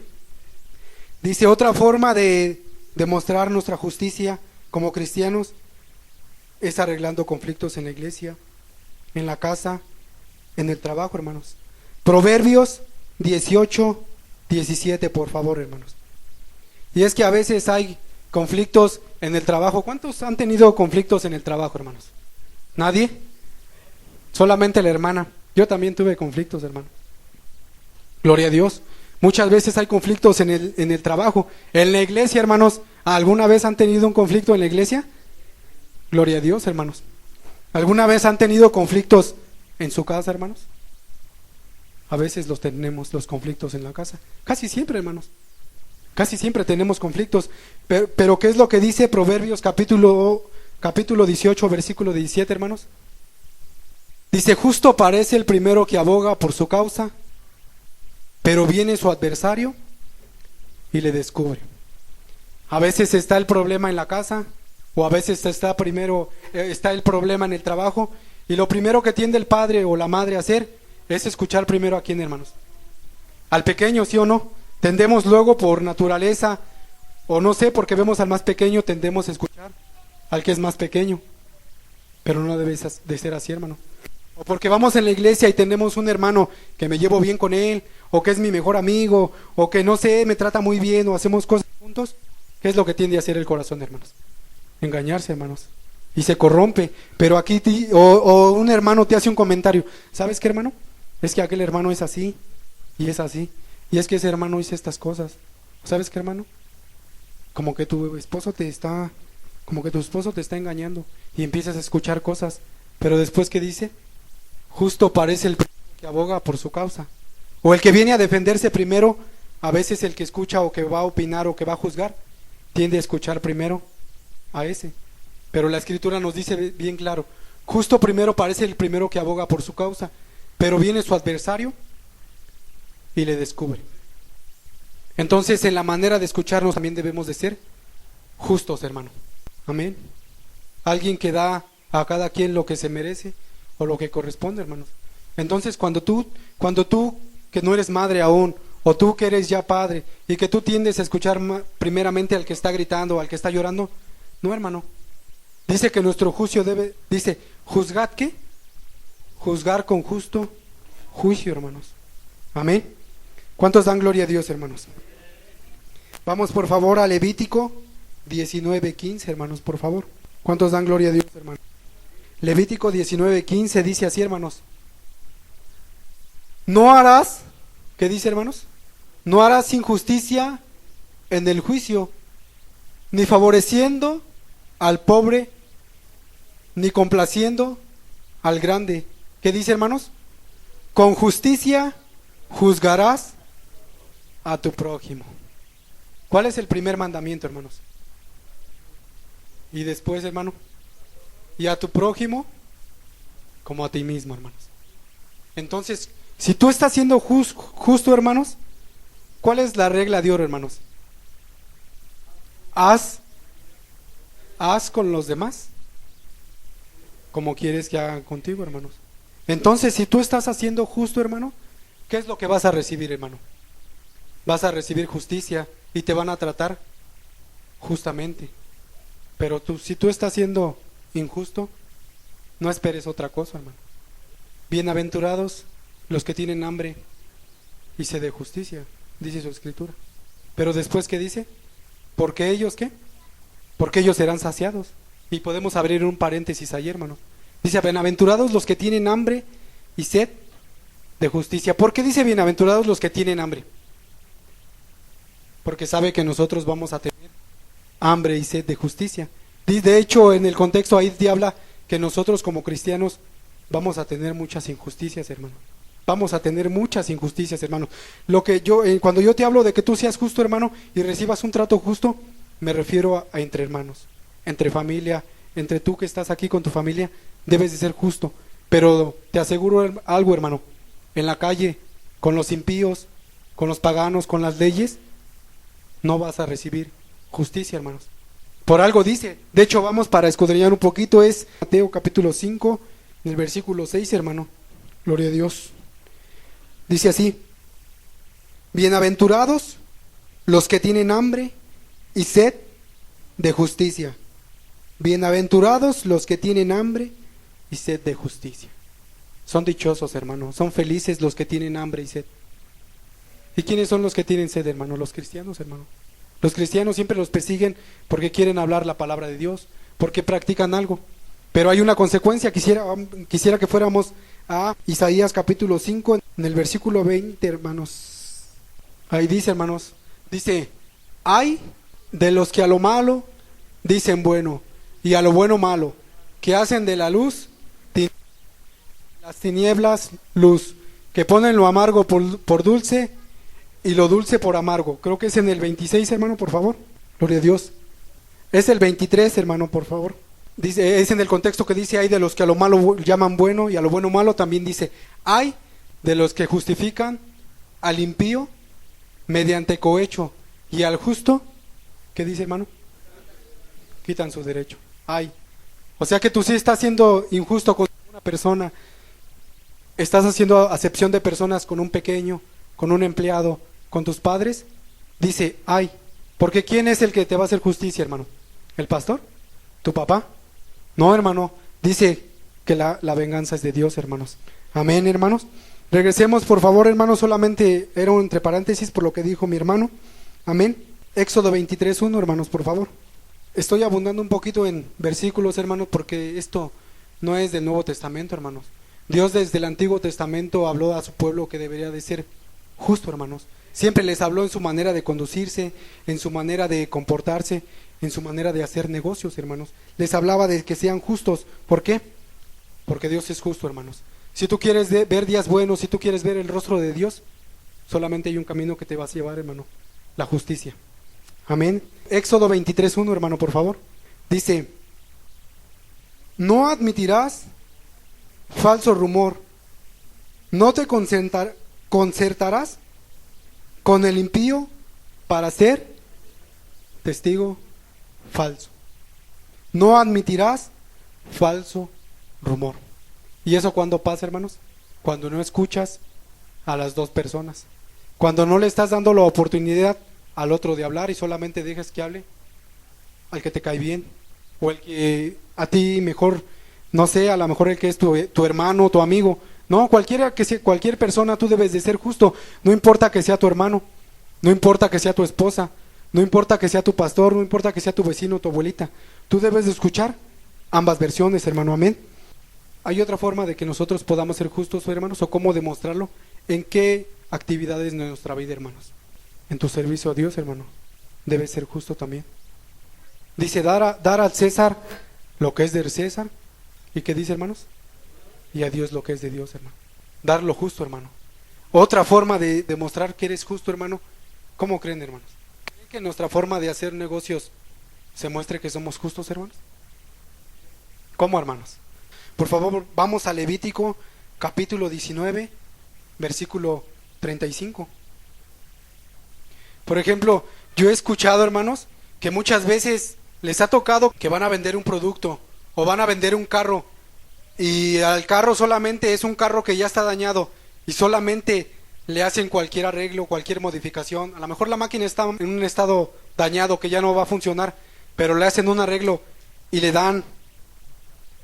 Dice, otra forma de demostrar nuestra justicia como cristianos es arreglando conflictos en la iglesia, en la casa, en el trabajo, hermanos. Proverbios 18:17, por favor, hermanos. Y es que a veces hay conflictos en el trabajo. ¿Cuántos han tenido conflictos en el trabajo, hermanos? ¿Nadie? Solamente la hermana. Yo también tuve conflictos, hermano. Gloria a Dios. Muchas veces hay conflictos en el trabajo. En la iglesia, hermanos, ¿alguna vez han tenido un conflicto en la iglesia? Gloria a Dios, hermanos. ¿Alguna vez han tenido conflictos en su casa, hermanos? A veces tenemos los conflictos en la casa. Casi siempre, hermanos. Casi siempre tenemos conflictos. Pero ¿qué es lo que dice Proverbios capítulo 18, versículo 17, hermanos? Dice, justo parece el primero que aboga por su causa, pero viene su adversario y le descubre. A veces está el problema en la casa, o a veces está el problema en el trabajo, y lo primero que tiende el padre o la madre a hacer es escuchar primero a quién, hermanos. Al pequeño, ¿sí o no? Tendemos luego por naturaleza, o no sé, porque vemos al más pequeño, tendemos a escuchar al que es más pequeño. Pero no debe de ser así, hermano. O porque vamos en la iglesia y tenemos un hermano que me llevo bien con él, o que es mi mejor amigo, o que no sé, me trata muy bien, o hacemos cosas juntos. ¿Qué es lo que tiende a hacer el corazón, hermanos? Engañarse, hermanos. Y se corrompe. Pero aquí, o un hermano te hace un comentario. ¿Sabes qué, hermano? Es que aquel hermano es así, y es así. Y es que ese hermano dice estas cosas. ¿Sabes qué, hermano? Como que tu esposo te está engañando. Y empiezas a escuchar cosas. Pero después, ¿qué dice? Justo parece el que aboga por su causa. O el que viene a defenderse primero. A veces el que escucha o que va a opinar o que va a juzgar tiende a escuchar primero a ese. Pero la escritura nos dice bien claro, justo primero parece el primero que aboga por su causa, pero viene su adversario y le descubre. Entonces, en la manera de escucharnos también debemos de ser justos, hermano. Amén. Alguien que da a cada quien lo que se merece o lo que corresponde, hermanos. Entonces, cuando tú que no eres madre aún, o tú que eres ya padre y que tú tiendes a escuchar primeramente al que está gritando o al que está llorando, no, hermano. Dice que nuestro juicio dice, ¿juzgad qué? Juzgar con justo juicio, hermanos. Amén. ¿Cuántos dan gloria a Dios, hermanos? Vamos por favor a Levítico 19:15, hermanos, por favor. ¿Cuántos dan gloria a Dios, hermanos? Levítico 19:15 dice así, hermanos. No harás, ¿qué dice, hermanos? No harás injusticia en el juicio, ni favoreciendo al pobre, ni complaciendo al grande. ¿Qué dice, hermanos? Con justicia juzgarás a tu prójimo. ¿Cuál es el primer mandamiento, hermanos? Y después, hermano, y a tu prójimo como a ti mismo, hermanos. Entonces, si tú estás siendo justo, hermanos, ¿cuál es la regla de oro, hermanos? Haz con los demás como quieres que hagan contigo, hermanos. Entonces, si tú estás haciendo justo, hermano, ¿qué es lo que vas a recibir, hermano? Vas a recibir justicia y te van a tratar justamente. Pero si tú estás siendo injusto, no esperes otra cosa, hermano. Bienaventurados los que tienen hambre y sed de justicia, dice su escritura. Pero después, ¿qué dice? Porque ellos, ¿qué? Porque ellos serán saciados. Y podemos abrir un paréntesis ahí, hermano. Dice, bienaventurados los que tienen hambre y sed de justicia. ¿Por qué dice bienaventurados los que tienen hambre? Porque sabe que nosotros vamos a tener hambre y sed de justicia. De hecho, en el contexto ahí habla que nosotros como cristianos vamos a tener muchas injusticias, hermano. Vamos a tener muchas injusticias, hermano. Cuando yo te hablo de que tú seas justo, hermano, y recibas un trato justo, me refiero a entre hermanos, entre familia, entre tú que estás aquí con tu familia, debes de ser justo. Pero te aseguro algo, hermano, en la calle, con los impíos, con los paganos, con las leyes, no vas a recibir justicia, hermanos. Por algo dice, de hecho vamos para escudriñar un poquito, es Mateo capítulo 5, en el versículo 6, hermano. Gloria a Dios. Dice así: bienaventurados los que tienen hambre y sed de justicia. Bienaventurados los que tienen hambre y sed de justicia. Son dichosos, hermano, son felices los que tienen hambre y sed. ¿Y quiénes son los que tienen sed, hermano? Los cristianos, hermano. Los cristianos siempre los persiguen porque quieren hablar la palabra de Dios, porque practican algo. Pero hay una consecuencia. Quisiera que fuéramos a Isaías capítulo 5, en el versículo 20, hermanos. Ahí dice, hermanos, dice: ay de los que a lo malo dicen bueno, y a lo bueno malo, que hacen de la luz las tinieblas luz, que ponen lo amargo por dulce y lo dulce por amargo. Creo que es en el 26, hermano, por favor. Gloria a Dios. Es el 23, hermano, por favor. Dice, es en el contexto que dice: hay de los que a lo malo llaman bueno y a lo bueno malo. También dice: hay de los que justifican al impío mediante cohecho, y al justo, ¿qué dice, hermano? Quitan su derecho. Ay. O sea que tú sí estás siendo injusto con una persona. Estás haciendo acepción de personas con un pequeño, con un empleado, con tus padres. Dice: ay. Porque ¿quién es el que te va a hacer justicia, hermano? ¿El pastor? ¿Tu papá? No, hermano. Dice que la venganza es de Dios, hermanos. Amén, hermanos. Regresemos, por favor, hermanos. Solamente era un entre paréntesis por lo que dijo mi hermano. Amén. Éxodo 23:1, hermanos, por favor. Estoy abundando un poquito en versículos, hermanos, porque esto no es del Nuevo Testamento, hermanos. Dios desde el Antiguo Testamento habló a su pueblo que debería de ser justo, hermanos. Siempre les habló en su manera de conducirse, en su manera de comportarse, en su manera de hacer negocios, hermanos. Les hablaba de que sean justos. ¿Por qué? Porque Dios es justo, hermanos. Si tú quieres ver días buenos, si tú quieres ver el rostro de Dios, solamente hay un camino que te vas a llevar, hermano: la justicia. Amén. Éxodo 23:1, hermano, por favor. Dice: no admitirás falso rumor, no te concertarás con el impío para ser testigo falso. No admitirás falso rumor. ¿Y eso cuándo pasa, hermanos? Cuando no escuchas a las dos personas, cuando no le estás dando la oportunidad al otro de hablar y solamente dejas que hable al que te cae bien, o el que a ti mejor, no sé, a lo mejor el que es tu hermano, tu amigo. No, cualquier persona, tú debes de ser justo. No importa que sea tu hermano, no importa que sea tu esposa, no importa que sea tu pastor, no importa que sea tu vecino, tu abuelita. Tú debes de escuchar ambas versiones, hermano. Amén. Hay otra forma de que nosotros podamos ser justos, hermanos, o cómo demostrarlo. ¿En qué actividades de nuestra vida, hermanos? En tu servicio a Dios, hermano, debes ser justo también. Dice: dar al César lo que es del César. ¿Y qué dice, hermanos? Y a Dios lo que es de Dios, hermano. Dar lo justo, hermano. Otra forma de demostrar que eres justo, hermano. ¿Cómo creen, hermanos? ¿Creen que nuestra forma de hacer negocios se muestre que somos justos, hermanos? ¿Cómo, hermanos? Por favor, vamos a Levítico capítulo 19, versículo 35. Por ejemplo, yo he escuchado, hermanos, que muchas veces les ha tocado que van a vender un producto o van a vender un carro, y al carro solamente es un carro que ya está dañado y solamente le hacen cualquier arreglo, cualquier modificación. A lo mejor la máquina está en un estado dañado que ya no va a funcionar, pero le hacen un arreglo y le dan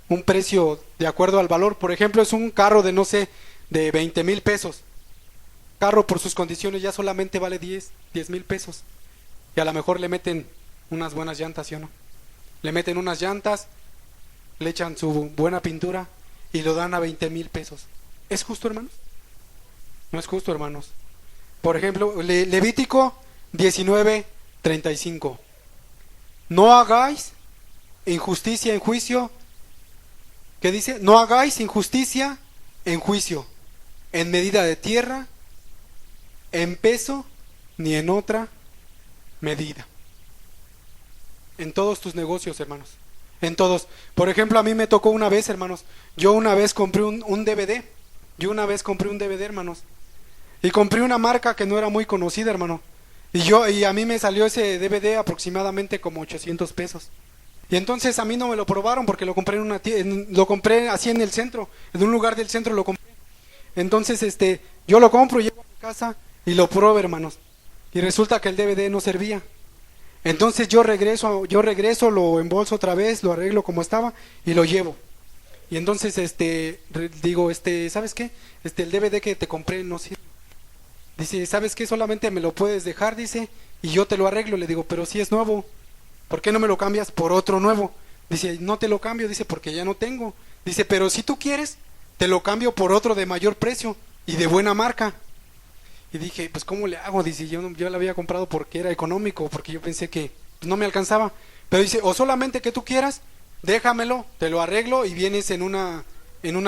un precio de acuerdo al valor. Por ejemplo, es un carro de, no sé, de 20,000 pesos. Carro por sus condiciones ya solamente vale 10,000 pesos. Y a lo mejor le meten unas buenas llantas, ¿sí o no? Le meten unas llantas, le echan su buena pintura y lo dan a 20,000 pesos. ¿Es justo, hermanos? No es justo, hermanos. Por ejemplo, Levítico 19:35. No hagáis injusticia en juicio. ¿Qué dice? No hagáis injusticia en juicio, en medida de tierra, en peso, ni en otra medida. En todos tus negocios, hermanos. En todos. Por ejemplo, a mí me tocó una vez, hermanos. Yo una vez compré un DVD. Yo una vez compré un DVD, hermanos. Y compré una marca que no era muy conocida, hermano. Y a mí me salió ese DVD aproximadamente como 800 pesos. Y entonces a mí no me lo probaron porque lo compré en una tienda, lo compré así en el centro, en un lugar del centro lo compré. Entonces yo lo compro, llego a mi casa y lo pruebo, hermanos. Y resulta que el DVD no servía. Entonces yo regreso, lo embolso otra vez, lo arreglo como estaba y lo llevo. Y entonces digo, ¿sabes qué? El DVD que te compré no sirve. Dice, ¿sabes qué? Solamente me lo puedes dejar, dice, y yo te lo arreglo. Le digo, pero si es nuevo, ¿por qué no me lo cambias por otro nuevo? Dice, no te lo cambio, dice, porque ya no tengo. Dice, pero si tú quieres, te lo cambio por otro de mayor precio y de buena marca. Y dije, pues ¿cómo le hago? Dice, yo lo había comprado porque era económico, porque yo pensé que pues, no me alcanzaba. Pero dice, o solamente que tú quieras, déjamelo, te lo arreglo y vienes en una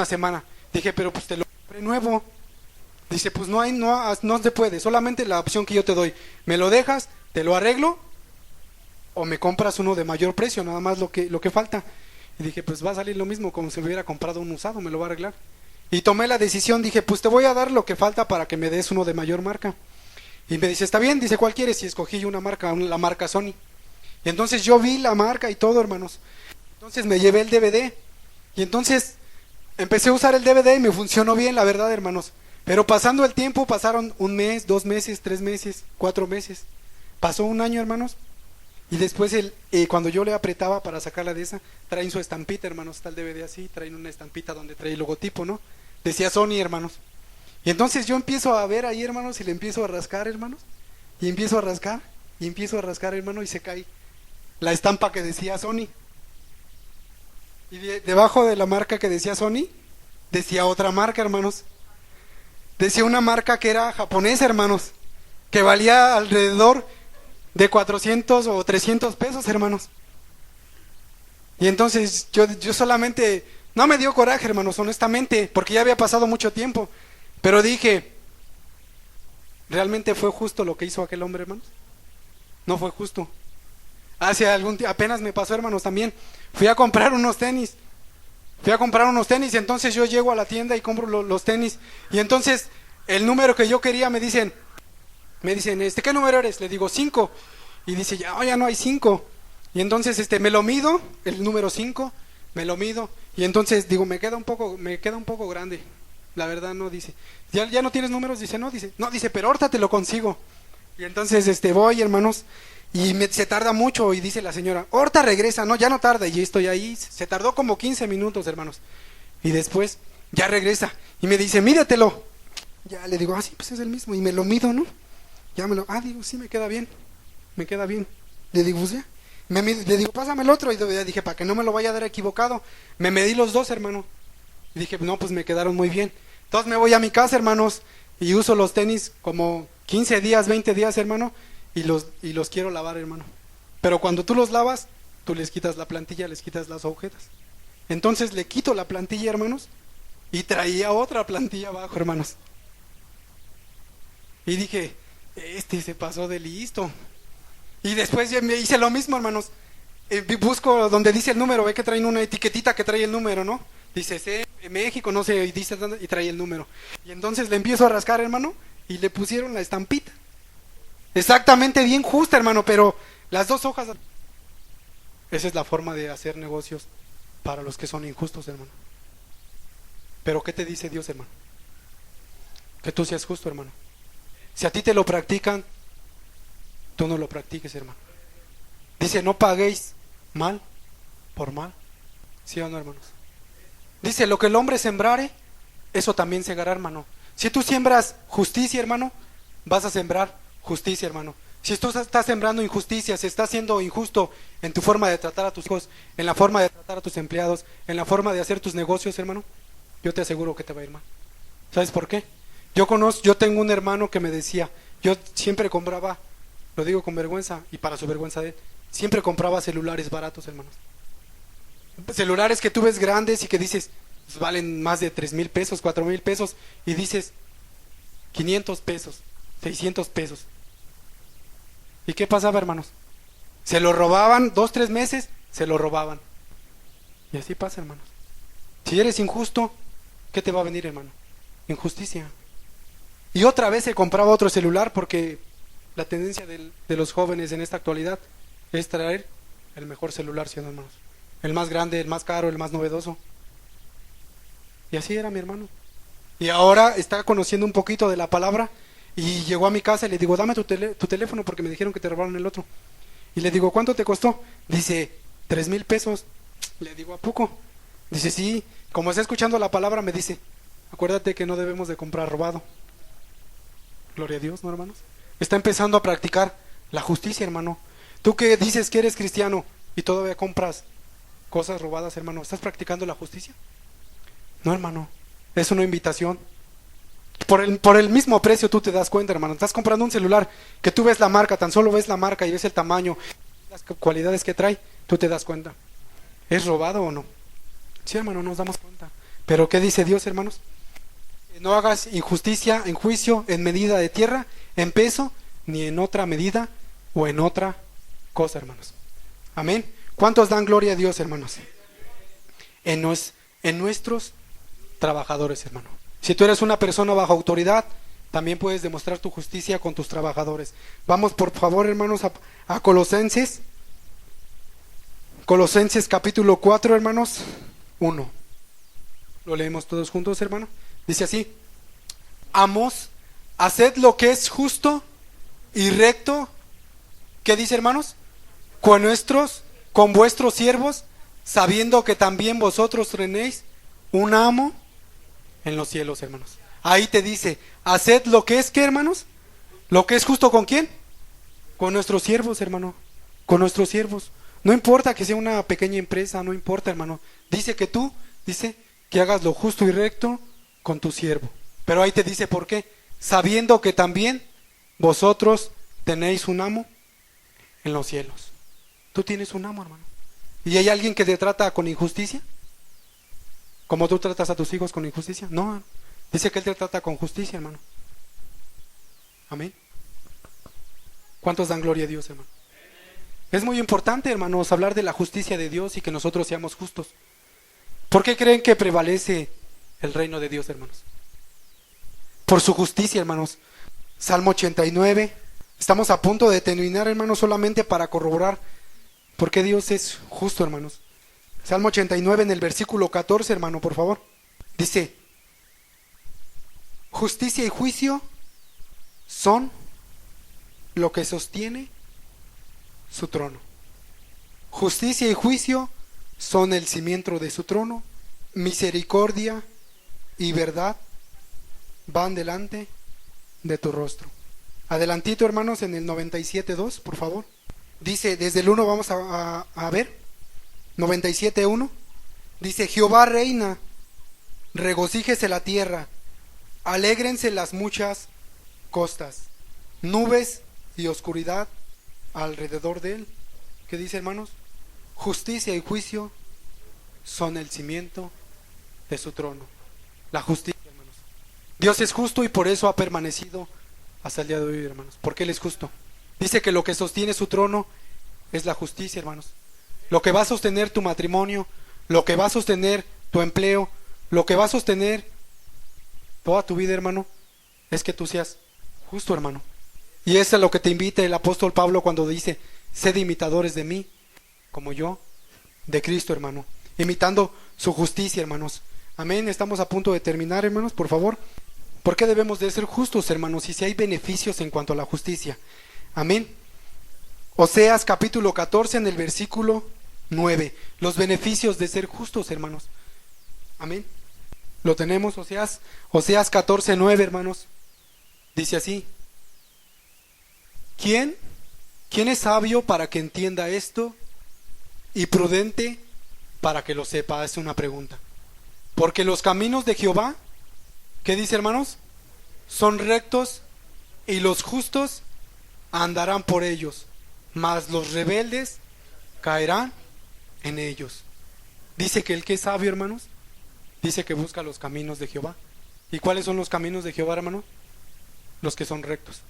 semana. Dije, pero pues te lo compré nuevo. Dice, pues no se puede, solamente la opción que yo te doy. Me lo dejas, te lo arreglo, o me compras uno de mayor precio, nada más lo que falta. Y dije, pues va a salir lo mismo como si me hubiera comprado un usado, me lo va a arreglar. Y tomé la decisión, dije, pues te voy a dar lo que falta para que me des uno de mayor marca. Y me dice, está bien, dice, ¿cuál quieres? Y escogí una marca, la marca Sony. Y entonces yo vi la marca y todo, hermanos. Entonces me llevé el DVD. Y entonces empecé a usar el DVD y me funcionó bien, la verdad, hermanos. Pero pasando el tiempo, pasaron 1 mes, 2 meses, 3 meses, 4 meses. Pasó 1 año, hermanos. Y después cuando yo le apretaba para sacarla de esa, traen su estampita, hermanos. Está el DVD así, traen una estampita donde trae el logotipo, ¿no? Decía Sony, hermanos. Y entonces yo empiezo a ver ahí, hermanos, y le empiezo a rascar, hermanos. Y empiezo a rascar, hermano, y se cae la estampa que decía Sony. Y debajo de la marca que decía Sony, decía otra marca, hermanos. Decía una marca que era japonesa, hermanos, que valía alrededor de 400 o 300 pesos, hermanos. Y entonces yo solamente, no me dio coraje, hermanos, honestamente, porque ya había pasado mucho tiempo. Pero dije, ¿realmente fue justo lo que hizo aquel hombre, hermanos? No fue justo. Hace algún tiempo, apenas me pasó, hermanos, también. Fui a comprar unos tenis. Y entonces yo llego a la tienda y compro los tenis. Y entonces el número que yo quería me dicen, ¿qué número eres? Le digo 5. Y dice, ya no hay 5. Y entonces me lo mido, el número 5, me lo mido. Y entonces digo, me queda un poco grande. La verdad, no, dice. ¿Ya no tienes números? Dice, no, dice, pero ahorita te lo consigo. Y entonces voy, hermanos. Y se tarda mucho y dice la señora, ahorita regresa, no, ya no tarda. Y yo estoy ahí, se tardó como 15 minutos, hermanos. Y después ya regresa y me dice, mídatelo. Ya le digo, sí, pues es el mismo. Y me lo mido, ¿no? Digo, sí, me queda bien. Le digo, pues ya. Le digo, pásame el otro. Y ya dije, para que no me lo vaya a dar equivocado. Me medí los dos, hermano. Y dije, no, pues me quedaron muy bien. Entonces me voy a mi casa, hermanos, y uso los tenis como 15 días, 20 días, hermano. Y los quiero lavar, hermano. Pero cuando tú los lavas, tú les quitas la plantilla, les quitas las agujetas. Entonces le quito la plantilla, hermanos, y traía otra plantilla abajo, hermanos. Y dije, se pasó de listo. Y después ya me hice lo mismo, hermanos. Busco donde dice el número, ve que traen una etiquetita que trae el número, ¿no? Dice México, no sé, y trae el número. Y entonces le empiezo a rascar, hermano, y le pusieron la estampita. Exactamente bien justa, hermano, pero las 2 hojas. Esa es la forma de hacer negocios para los que son injustos, hermano. Pero ¿qué te dice Dios, hermano? Que tú seas justo, hermano. Si a ti te lo practican, tú no lo practiques, hermano. Dice, no paguéis mal por mal. ¿Sí o no, hermanos? Dice, lo que el hombre sembrare, eso también segará, hermano. Si tú siembras justicia, hermano, vas a sembrar justicia, hermano. Si tú estás sembrando injusticia, si estás siendo injusto en tu forma de tratar a tus hijos, en la forma de tratar a tus empleados, en la forma de hacer tus negocios, hermano, yo te aseguro que te va a ir mal. ¿Sabes por qué? Yo tengo un hermano que me decía, yo siempre compraba, lo digo con vergüenza y para su vergüenza de él, siempre compraba celulares baratos, hermanos. Celulares que tú ves grandes y que dices, pues valen más de 3,000 pesos, 4,000 pesos, y dices, 500 pesos, 600 pesos. ¿Y qué pasaba, hermanos? Se lo robaban 2, 3 meses, se lo robaban. Y así pasa, hermanos. Si eres injusto, ¿qué te va a venir, hermano? Injusticia. Y otra vez se compraba otro celular porque la tendencia de los jóvenes en esta actualidad es traer el mejor celular, ¿sí, hermanos? El más grande, el más caro, el más novedoso. Y así era mi hermano. Y ahora está conociendo un poquito de la palabra y llegó a mi casa y le digo, dame tu teléfono porque me dijeron que te robaron el otro. Y le digo, ¿cuánto te costó? Dice, 3,000 pesos. Le digo, ¿a poco? Dice, sí. Como está escuchando la palabra me dice, acuérdate que no debemos de comprar robado. Gloria a Dios, ¿no, hermanos? Está empezando a practicar la justicia, hermano. Tú que dices que eres cristiano y todavía compras cosas robadas, hermano, ¿estás practicando la justicia? No, hermano, es una invitación. Por el mismo precio tú te das cuenta, hermano. Estás comprando un celular que tú ves la marca, tan solo ves la marca y ves el tamaño, las cualidades que trae, tú te das cuenta. ¿Es robado o no? Sí, hermano, nos damos cuenta. Pero ¿qué dice Dios, hermanos? No hagas injusticia en juicio, en medida de tierra, en peso, ni en otra medida o en otra cosa, hermanos. Amén. ¿Cuántos dan gloria a Dios, hermanos? En nuestros trabajadores, hermano. Si tú eres una persona bajo autoridad, también puedes demostrar tu justicia con tus trabajadores. Vamos, por favor, hermanos, a Colosenses. Colosenses capítulo 4, hermanos, 1. Lo leemos todos juntos, hermano. Dice así: amos, haced lo que es justo y recto. ¿Qué dice, hermanos? Con vuestros siervos, sabiendo que también vosotros tenéis un amo en los cielos, hermanos. Ahí te dice, haced lo que es, ¿qué, hermanos? Lo que es justo, ¿con quién? Con nuestros siervos, hermano. Con nuestros siervos. No importa que sea una pequeña empresa, no importa, hermano. Dice que hagas lo justo y recto con tu siervo. Pero ahí te dice por qué. Sabiendo que también vosotros tenéis un amo en los cielos. Tú tienes un amo, hermano. ¿Y hay alguien que te trata con injusticia? ¿Como tú tratas a tus hijos con injusticia? No, dice que Él te trata con justicia, hermano. Amén. ¿Cuántos dan gloria a Dios, hermano? Es muy importante, hermanos, hablar de la justicia de Dios y que nosotros seamos justos. ¿Por qué creen que prevalece el reino de Dios, hermanos? Por su justicia, hermanos. Salmo 89. Estamos a punto de terminar, hermanos, solamente para corroborar por qué Dios es justo, hermanos. Salmo 89 en el versículo 14, hermano, por favor. Dice, justicia y juicio son lo que sostiene su trono. Justicia y juicio son el cimiento de su trono. Misericordia y verdad van delante de tu rostro. Adelantito, hermanos, en el 97.2, por favor. Dice, desde el 1 vamos a ver. 97.1. Dice, Jehová reina, regocíjese la tierra, alégrense las muchas costas, nubes y oscuridad alrededor de él. ¿Qué dice, hermanos? Justicia y juicio son el cimiento de su trono. La justicia, hermanos. Dios es justo y por eso ha permanecido hasta el día de hoy, hermanos. Porque Él es justo. Dice que lo que sostiene su trono es la justicia, hermanos. Lo que va a sostener tu matrimonio, lo que va a sostener tu empleo, lo que va a sostener toda tu vida, hermano, es que tú seas justo, hermano. Y eso es lo que te invita el apóstol Pablo cuando dice, sed imitadores de mí, como yo, de Cristo, hermano. Imitando su justicia, hermanos. Amén. Estamos a punto de terminar, hermanos, por favor. ¿Por qué debemos de ser justos, hermanos? Y si hay beneficios en cuanto a la justicia. Amén. Oseas capítulo 14 en el versículo 9. Los beneficios de ser justos, hermanos. Amén. Lo tenemos, Oseas 14:9, hermanos. Dice así. ¿Quién es sabio para que entienda esto? Y prudente para que lo sepa. Es una pregunta. Porque los caminos de Jehová, ¿qué dice, hermanos? son rectos y los justos andarán por ellos, mas los rebeldes caerán en ellos. Dice que el que es sabio, hermanos, dice que busca los caminos de Jehová. ¿Y cuáles son los caminos de Jehová, hermano? Los que son rectos.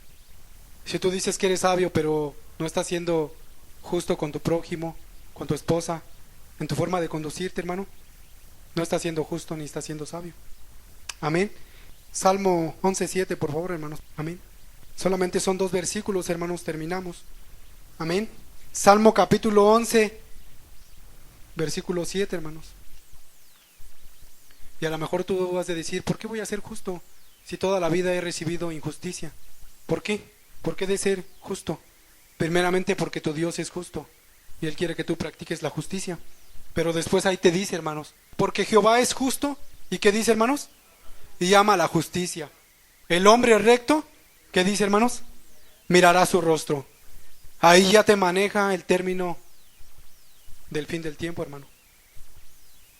Si tú dices que eres sabio, pero no estás siendo justo con tu prójimo, con tu esposa, en tu forma de conducirte, hermano, no estás siendo justo ni estás siendo sabio. Amén. Salmo 11:7, por favor, hermanos. Amén. Solamente son 2 versículos, hermanos, terminamos. Amén. Salmo capítulo 11, versículo 7, hermanos. Y a lo mejor tú vas a decir, ¿por qué voy a ser justo si toda la vida he recibido injusticia? ¿Por qué? ¿Por qué de ser justo? Primeramente porque tu Dios es justo y Él quiere que tú practiques la justicia. Pero después ahí te dice, hermanos, porque Jehová es justo. ¿Y qué dice, hermanos? Y ama la justicia. El hombre recto, ¿qué dice, hermanos? Mirará su rostro. Ahí ya te maneja el término del fin del tiempo, hermano.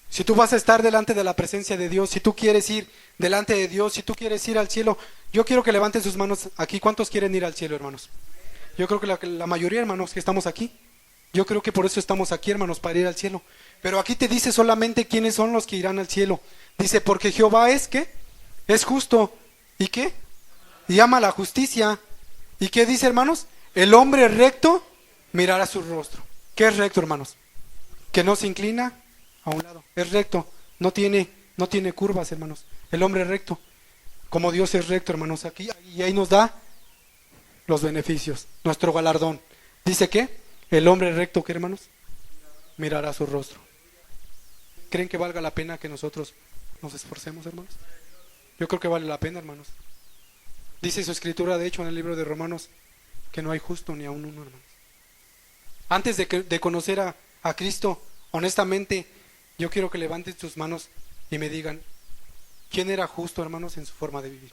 Si tú vas a estar delante de la presencia de Dios, si tú quieres ir delante de Dios, si tú quieres ir al cielo, yo quiero que levanten sus manos aquí. ¿Cuántos quieren ir al cielo, hermanos? Yo creo que la mayoría, hermanos, que estamos aquí. Yo creo que por eso estamos aquí, hermanos, para ir al cielo. Pero aquí te dice solamente quiénes son los que irán al cielo. Dice, porque Jehová es, ¿qué? Es justo. ¿Y qué? Y ama la justicia. ¿Y qué dice, hermanos? El hombre recto mirará su rostro. ¿Qué es recto, hermanos? Que no se inclina a un lado. Es recto. No tiene curvas, hermanos. El hombre recto. Como Dios es recto, hermanos. Aquí y ahí nos da los beneficios. Nuestro galardón. Dice que el hombre recto, ¿qué, hermanos? Mirará su rostro. ¿Creen que valga la pena que nosotros nos esforcemos, hermanos? Yo creo que vale la pena, hermanos. Dice su escritura, de hecho, en el libro de Romanos, que no hay justo ni aun uno, hermanos. Antes de conocer a Cristo, honestamente, yo quiero que levanten sus manos y me digan, ¿quién era justo, hermanos, en su forma de vivir?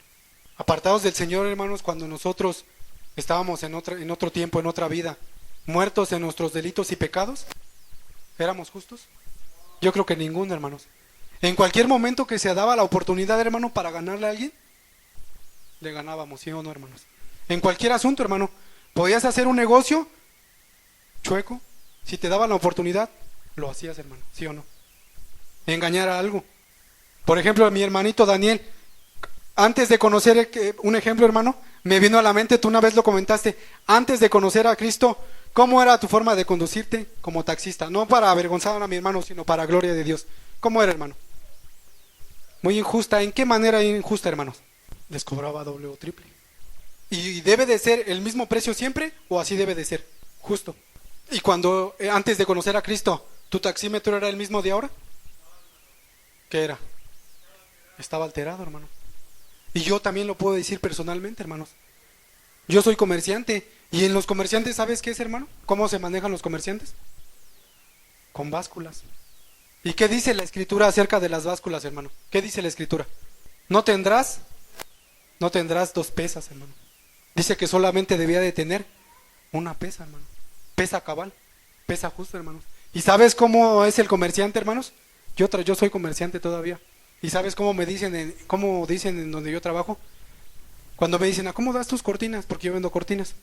Apartados del Señor, hermanos, cuando nosotros estábamos en otro tiempo, en otra vida, muertos en nuestros delitos y pecados, ¿éramos justos? Yo creo que ninguno, hermanos. En cualquier momento que se daba la oportunidad, hermano, para ganarle a alguien, le ganábamos, ¿sí o no, hermanos? En cualquier asunto, hermano, podías hacer un negocio chueco, si te daban la oportunidad, lo hacías, hermano, ¿sí o no? Engañar a algo. Por ejemplo, mi hermanito Daniel, antes de conocer, un ejemplo, hermano, me vino a la mente, tú una vez lo comentaste, antes de conocer a Cristo, ¿cómo era tu forma de conducirte como taxista? No para avergonzar a mi hermano, sino para gloria de Dios. ¿Cómo era, hermano? Muy injusta. ¿En qué manera injusta, hermanos? Les cobraba doble o triple. ¿Y debe de ser el mismo precio siempre o así debe de ser? Justo. Y cuando, antes de conocer a Cristo, ¿tu taxímetro era el mismo de ahora? ¿Qué era? Estaba alterado, hermano. Y yo también lo puedo decir personalmente, hermanos. Yo soy comerciante. Y en los comerciantes, ¿sabes qué es, hermano? ¿Cómo se manejan los comerciantes? Con básculas. ¿Y qué dice la escritura acerca de las básculas, hermano? ¿Qué dice la escritura? No tendrás 2 pesas, hermano. Dice que solamente debía de tener una pesa, hermano. Pesa cabal, pesa justo, hermanos. ¿Y sabes cómo es el comerciante, hermanos? Yo soy comerciante todavía. ¿Y sabes cómo dicen en donde yo trabajo? Cuando me dicen, ¿cómo das tus cortinas? Porque yo vendo cortinas.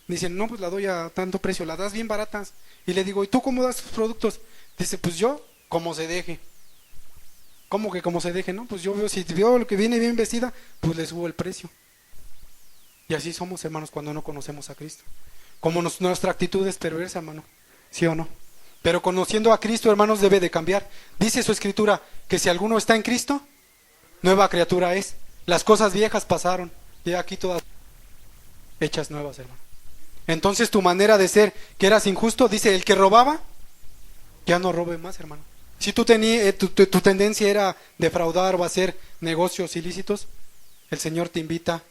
Dicen, no, pues la doy a tanto precio, la das bien baratas. Y le digo, ¿y tú cómo das tus productos? Dice, pues yo, como se deje. ¿Cómo que como se deje? No, pues yo veo, si veo lo que viene bien vestida, pues le subo el precio. Y así somos, hermanos, cuando no conocemos a Cristo. Como nuestra actitud es perversa, hermano. ¿Sí o no? Pero conociendo a Cristo, hermanos, debe de cambiar. Dice su escritura que si alguno está en Cristo, nueva criatura es. Las cosas viejas pasaron y aquí todas hechas nuevas, hermano. Entonces tu manera de ser, que eras injusto, dice, el que robaba, ya no robe más, hermano. Si tú tenías, tu tendencia era defraudar o hacer negocios ilícitos, el Señor te invita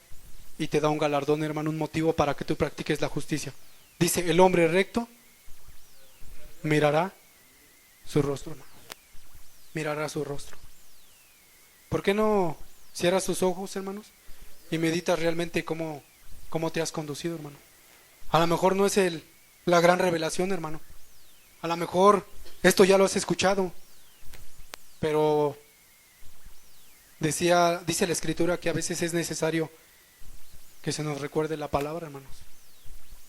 y te da un galardón, hermano, un motivo para que tú practiques la justicia. Dice, el hombre recto mirará su rostro, hermano. Mirará su rostro. ¿Por qué no cierras tus ojos, hermanos, y meditas realmente cómo te has conducido, hermano? A lo mejor no es la gran revelación, hermano. A lo mejor esto ya lo has escuchado, pero Dice la Escritura que a veces es necesario que se nos recuerde la palabra, hermanos.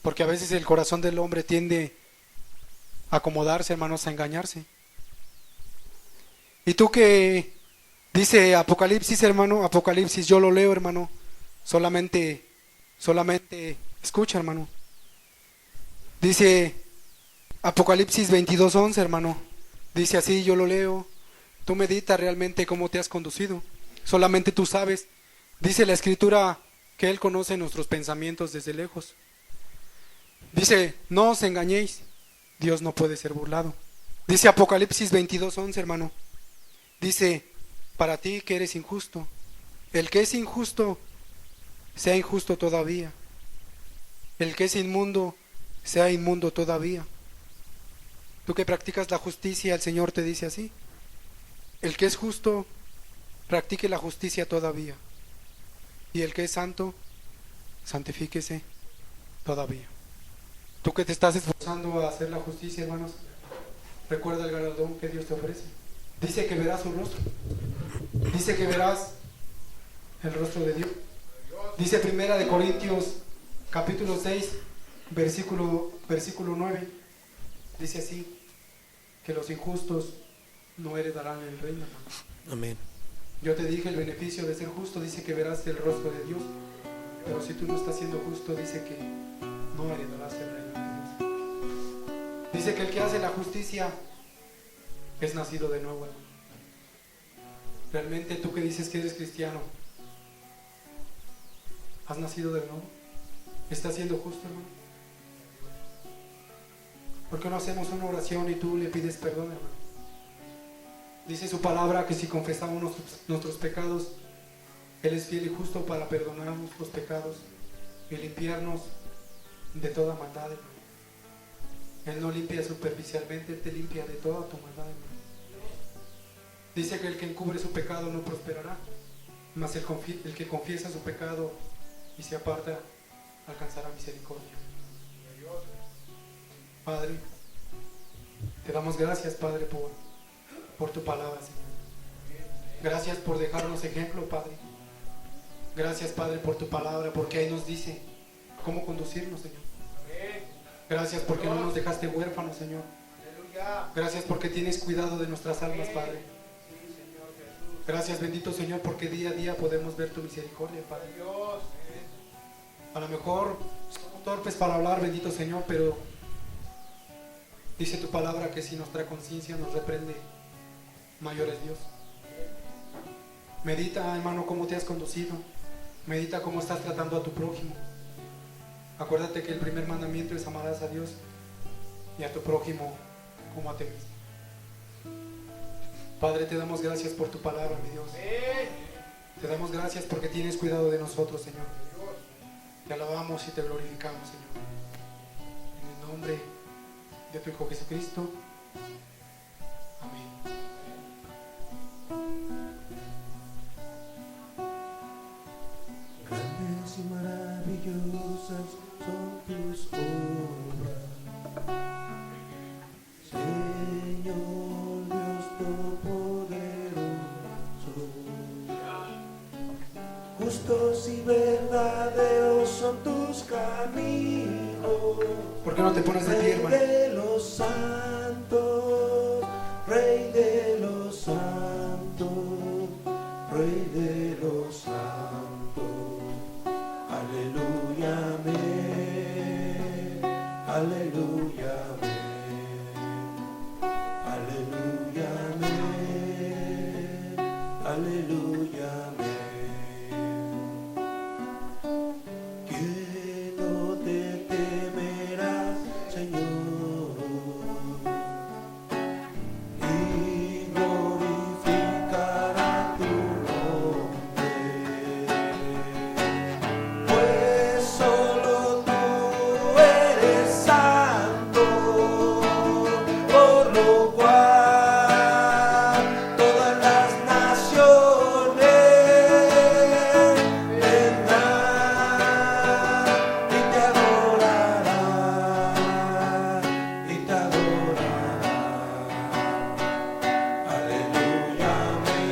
Porque a veces el corazón del hombre tiende a acomodarse, hermanos, a engañarse. Y tú que dice Apocalipsis, hermano, Apocalipsis, yo lo leo, hermano, solamente escucha, hermano. Dice Apocalipsis 22:11, hermano. Dice así, yo lo leo. Tú medita realmente cómo te has conducido. Solamente tú sabes. Dice la Escritura que Él conoce nuestros pensamientos desde lejos. Dice, no os engañéis, Dios no puede ser burlado. Dice Apocalipsis 22:11, hermano. Dice, para ti que eres injusto, el que es injusto, sea injusto todavía. El que es inmundo, sea inmundo todavía. Tú que practicas la justicia, el Señor te dice así. El que es justo, practique la justicia todavía. Y el que es santo, santifíquese todavía. Tú que te estás esforzando a hacer la justicia, hermanos, recuerda el galardón que Dios te ofrece. Dice que verás su rostro. Dice que verás el rostro de Dios. Dice 1 Corintios capítulo 6, versículo 9. Dice así, que los injustos no heredarán el reino, hermanos. Amén. Yo te dije el beneficio de ser justo, dice que verás el rostro de Dios. Pero si tú no estás siendo justo, dice que no heredarás el reino de Dios. Dice que el que hace la justicia es nacido de nuevo, hermano. Realmente tú que dices que eres cristiano, ¿has nacido de nuevo? ¿Estás siendo justo, hermano? ¿Por qué no hacemos una oración y tú le pides perdón, hermano? Dice su palabra que si confesamos nuestros pecados, Él es fiel y justo para perdonarnos los pecados y limpiarnos de toda maldad, hermano. Él no limpia superficialmente, Él te limpia de toda tu maldad, hermano. Dice que el que encubre su pecado no prosperará, mas el que confiesa su pecado y se aparta alcanzará misericordia. Padre, te damos gracias, Padre, por tu palabra, Señor. Gracias por dejarnos ejemplo, Padre. Gracias, Padre, por tu palabra, porque ahí nos dice cómo conducirnos, Señor. Gracias porque no nos dejaste huérfanos, Señor. Gracias porque tienes cuidado de nuestras almas, Padre. Gracias, bendito Señor, porque día a día podemos ver tu misericordia, Padre. A lo mejor somos torpes para hablar, bendito Señor, pero dice tu palabra que si nuestra conciencia nos reprende, mayor es Dios. Medita, hermano, cómo te has conducido. Medita cómo estás tratando a tu prójimo. Acuérdate que el primer mandamiento es amarás a Dios y a tu prójimo como a ti mismo. Padre, te damos gracias por tu palabra, mi Dios. Te damos gracias porque tienes cuidado de nosotros, Señor. Te alabamos y te glorificamos, Señor. En el nombre de tu Hijo Jesucristo. Amén. Grandes y maravillosas son tus obras, Señor Dios Todopoderoso. Justos y verdaderos son tus caminos. ¿Por qué no te pones de pie, hermano? Rey de los santos, Rey de los santos, Rey de los santos. Aleluya, amén. Aleluya, amén. Aleluya, amén. Aleluya, amén. ¿Quién no te temerá, Señor? Y glorificará tu nombre. Pues solo tú eres santo, por lo cual todas las naciones vendrán y te adorarán, y te adorarán. Aleluya, amén.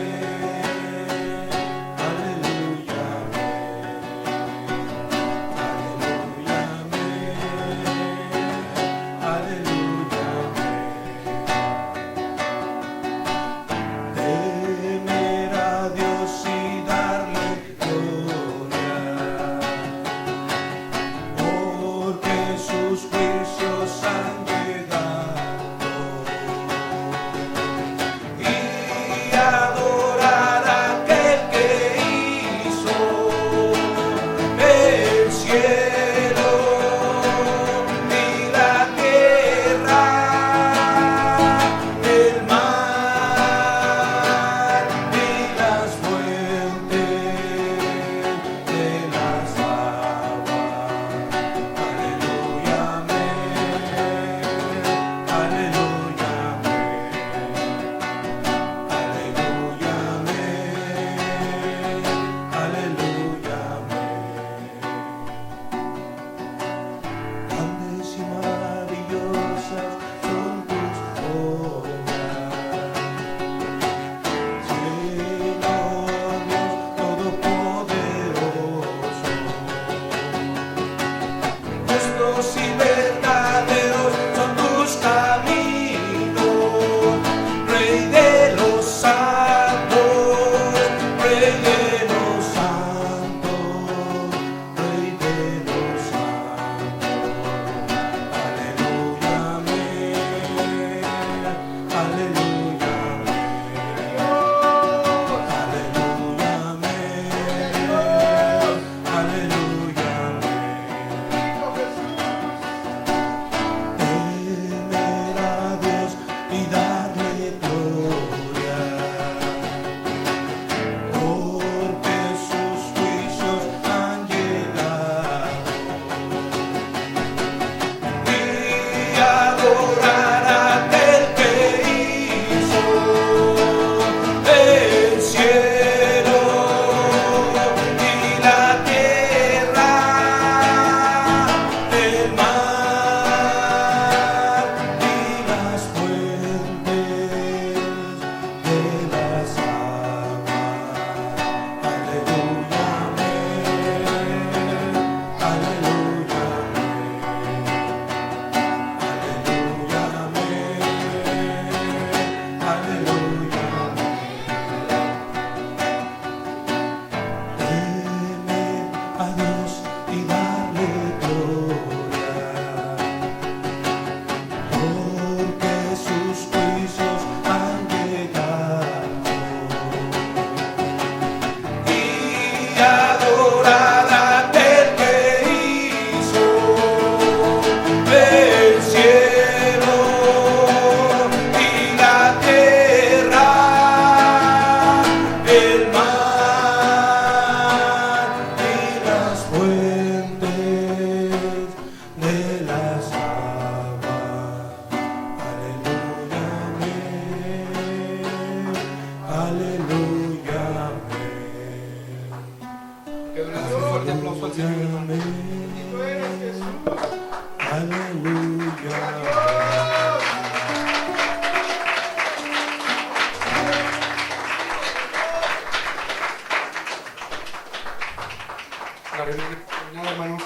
La reunión terminada, hermanos.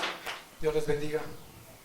Dios les bendiga.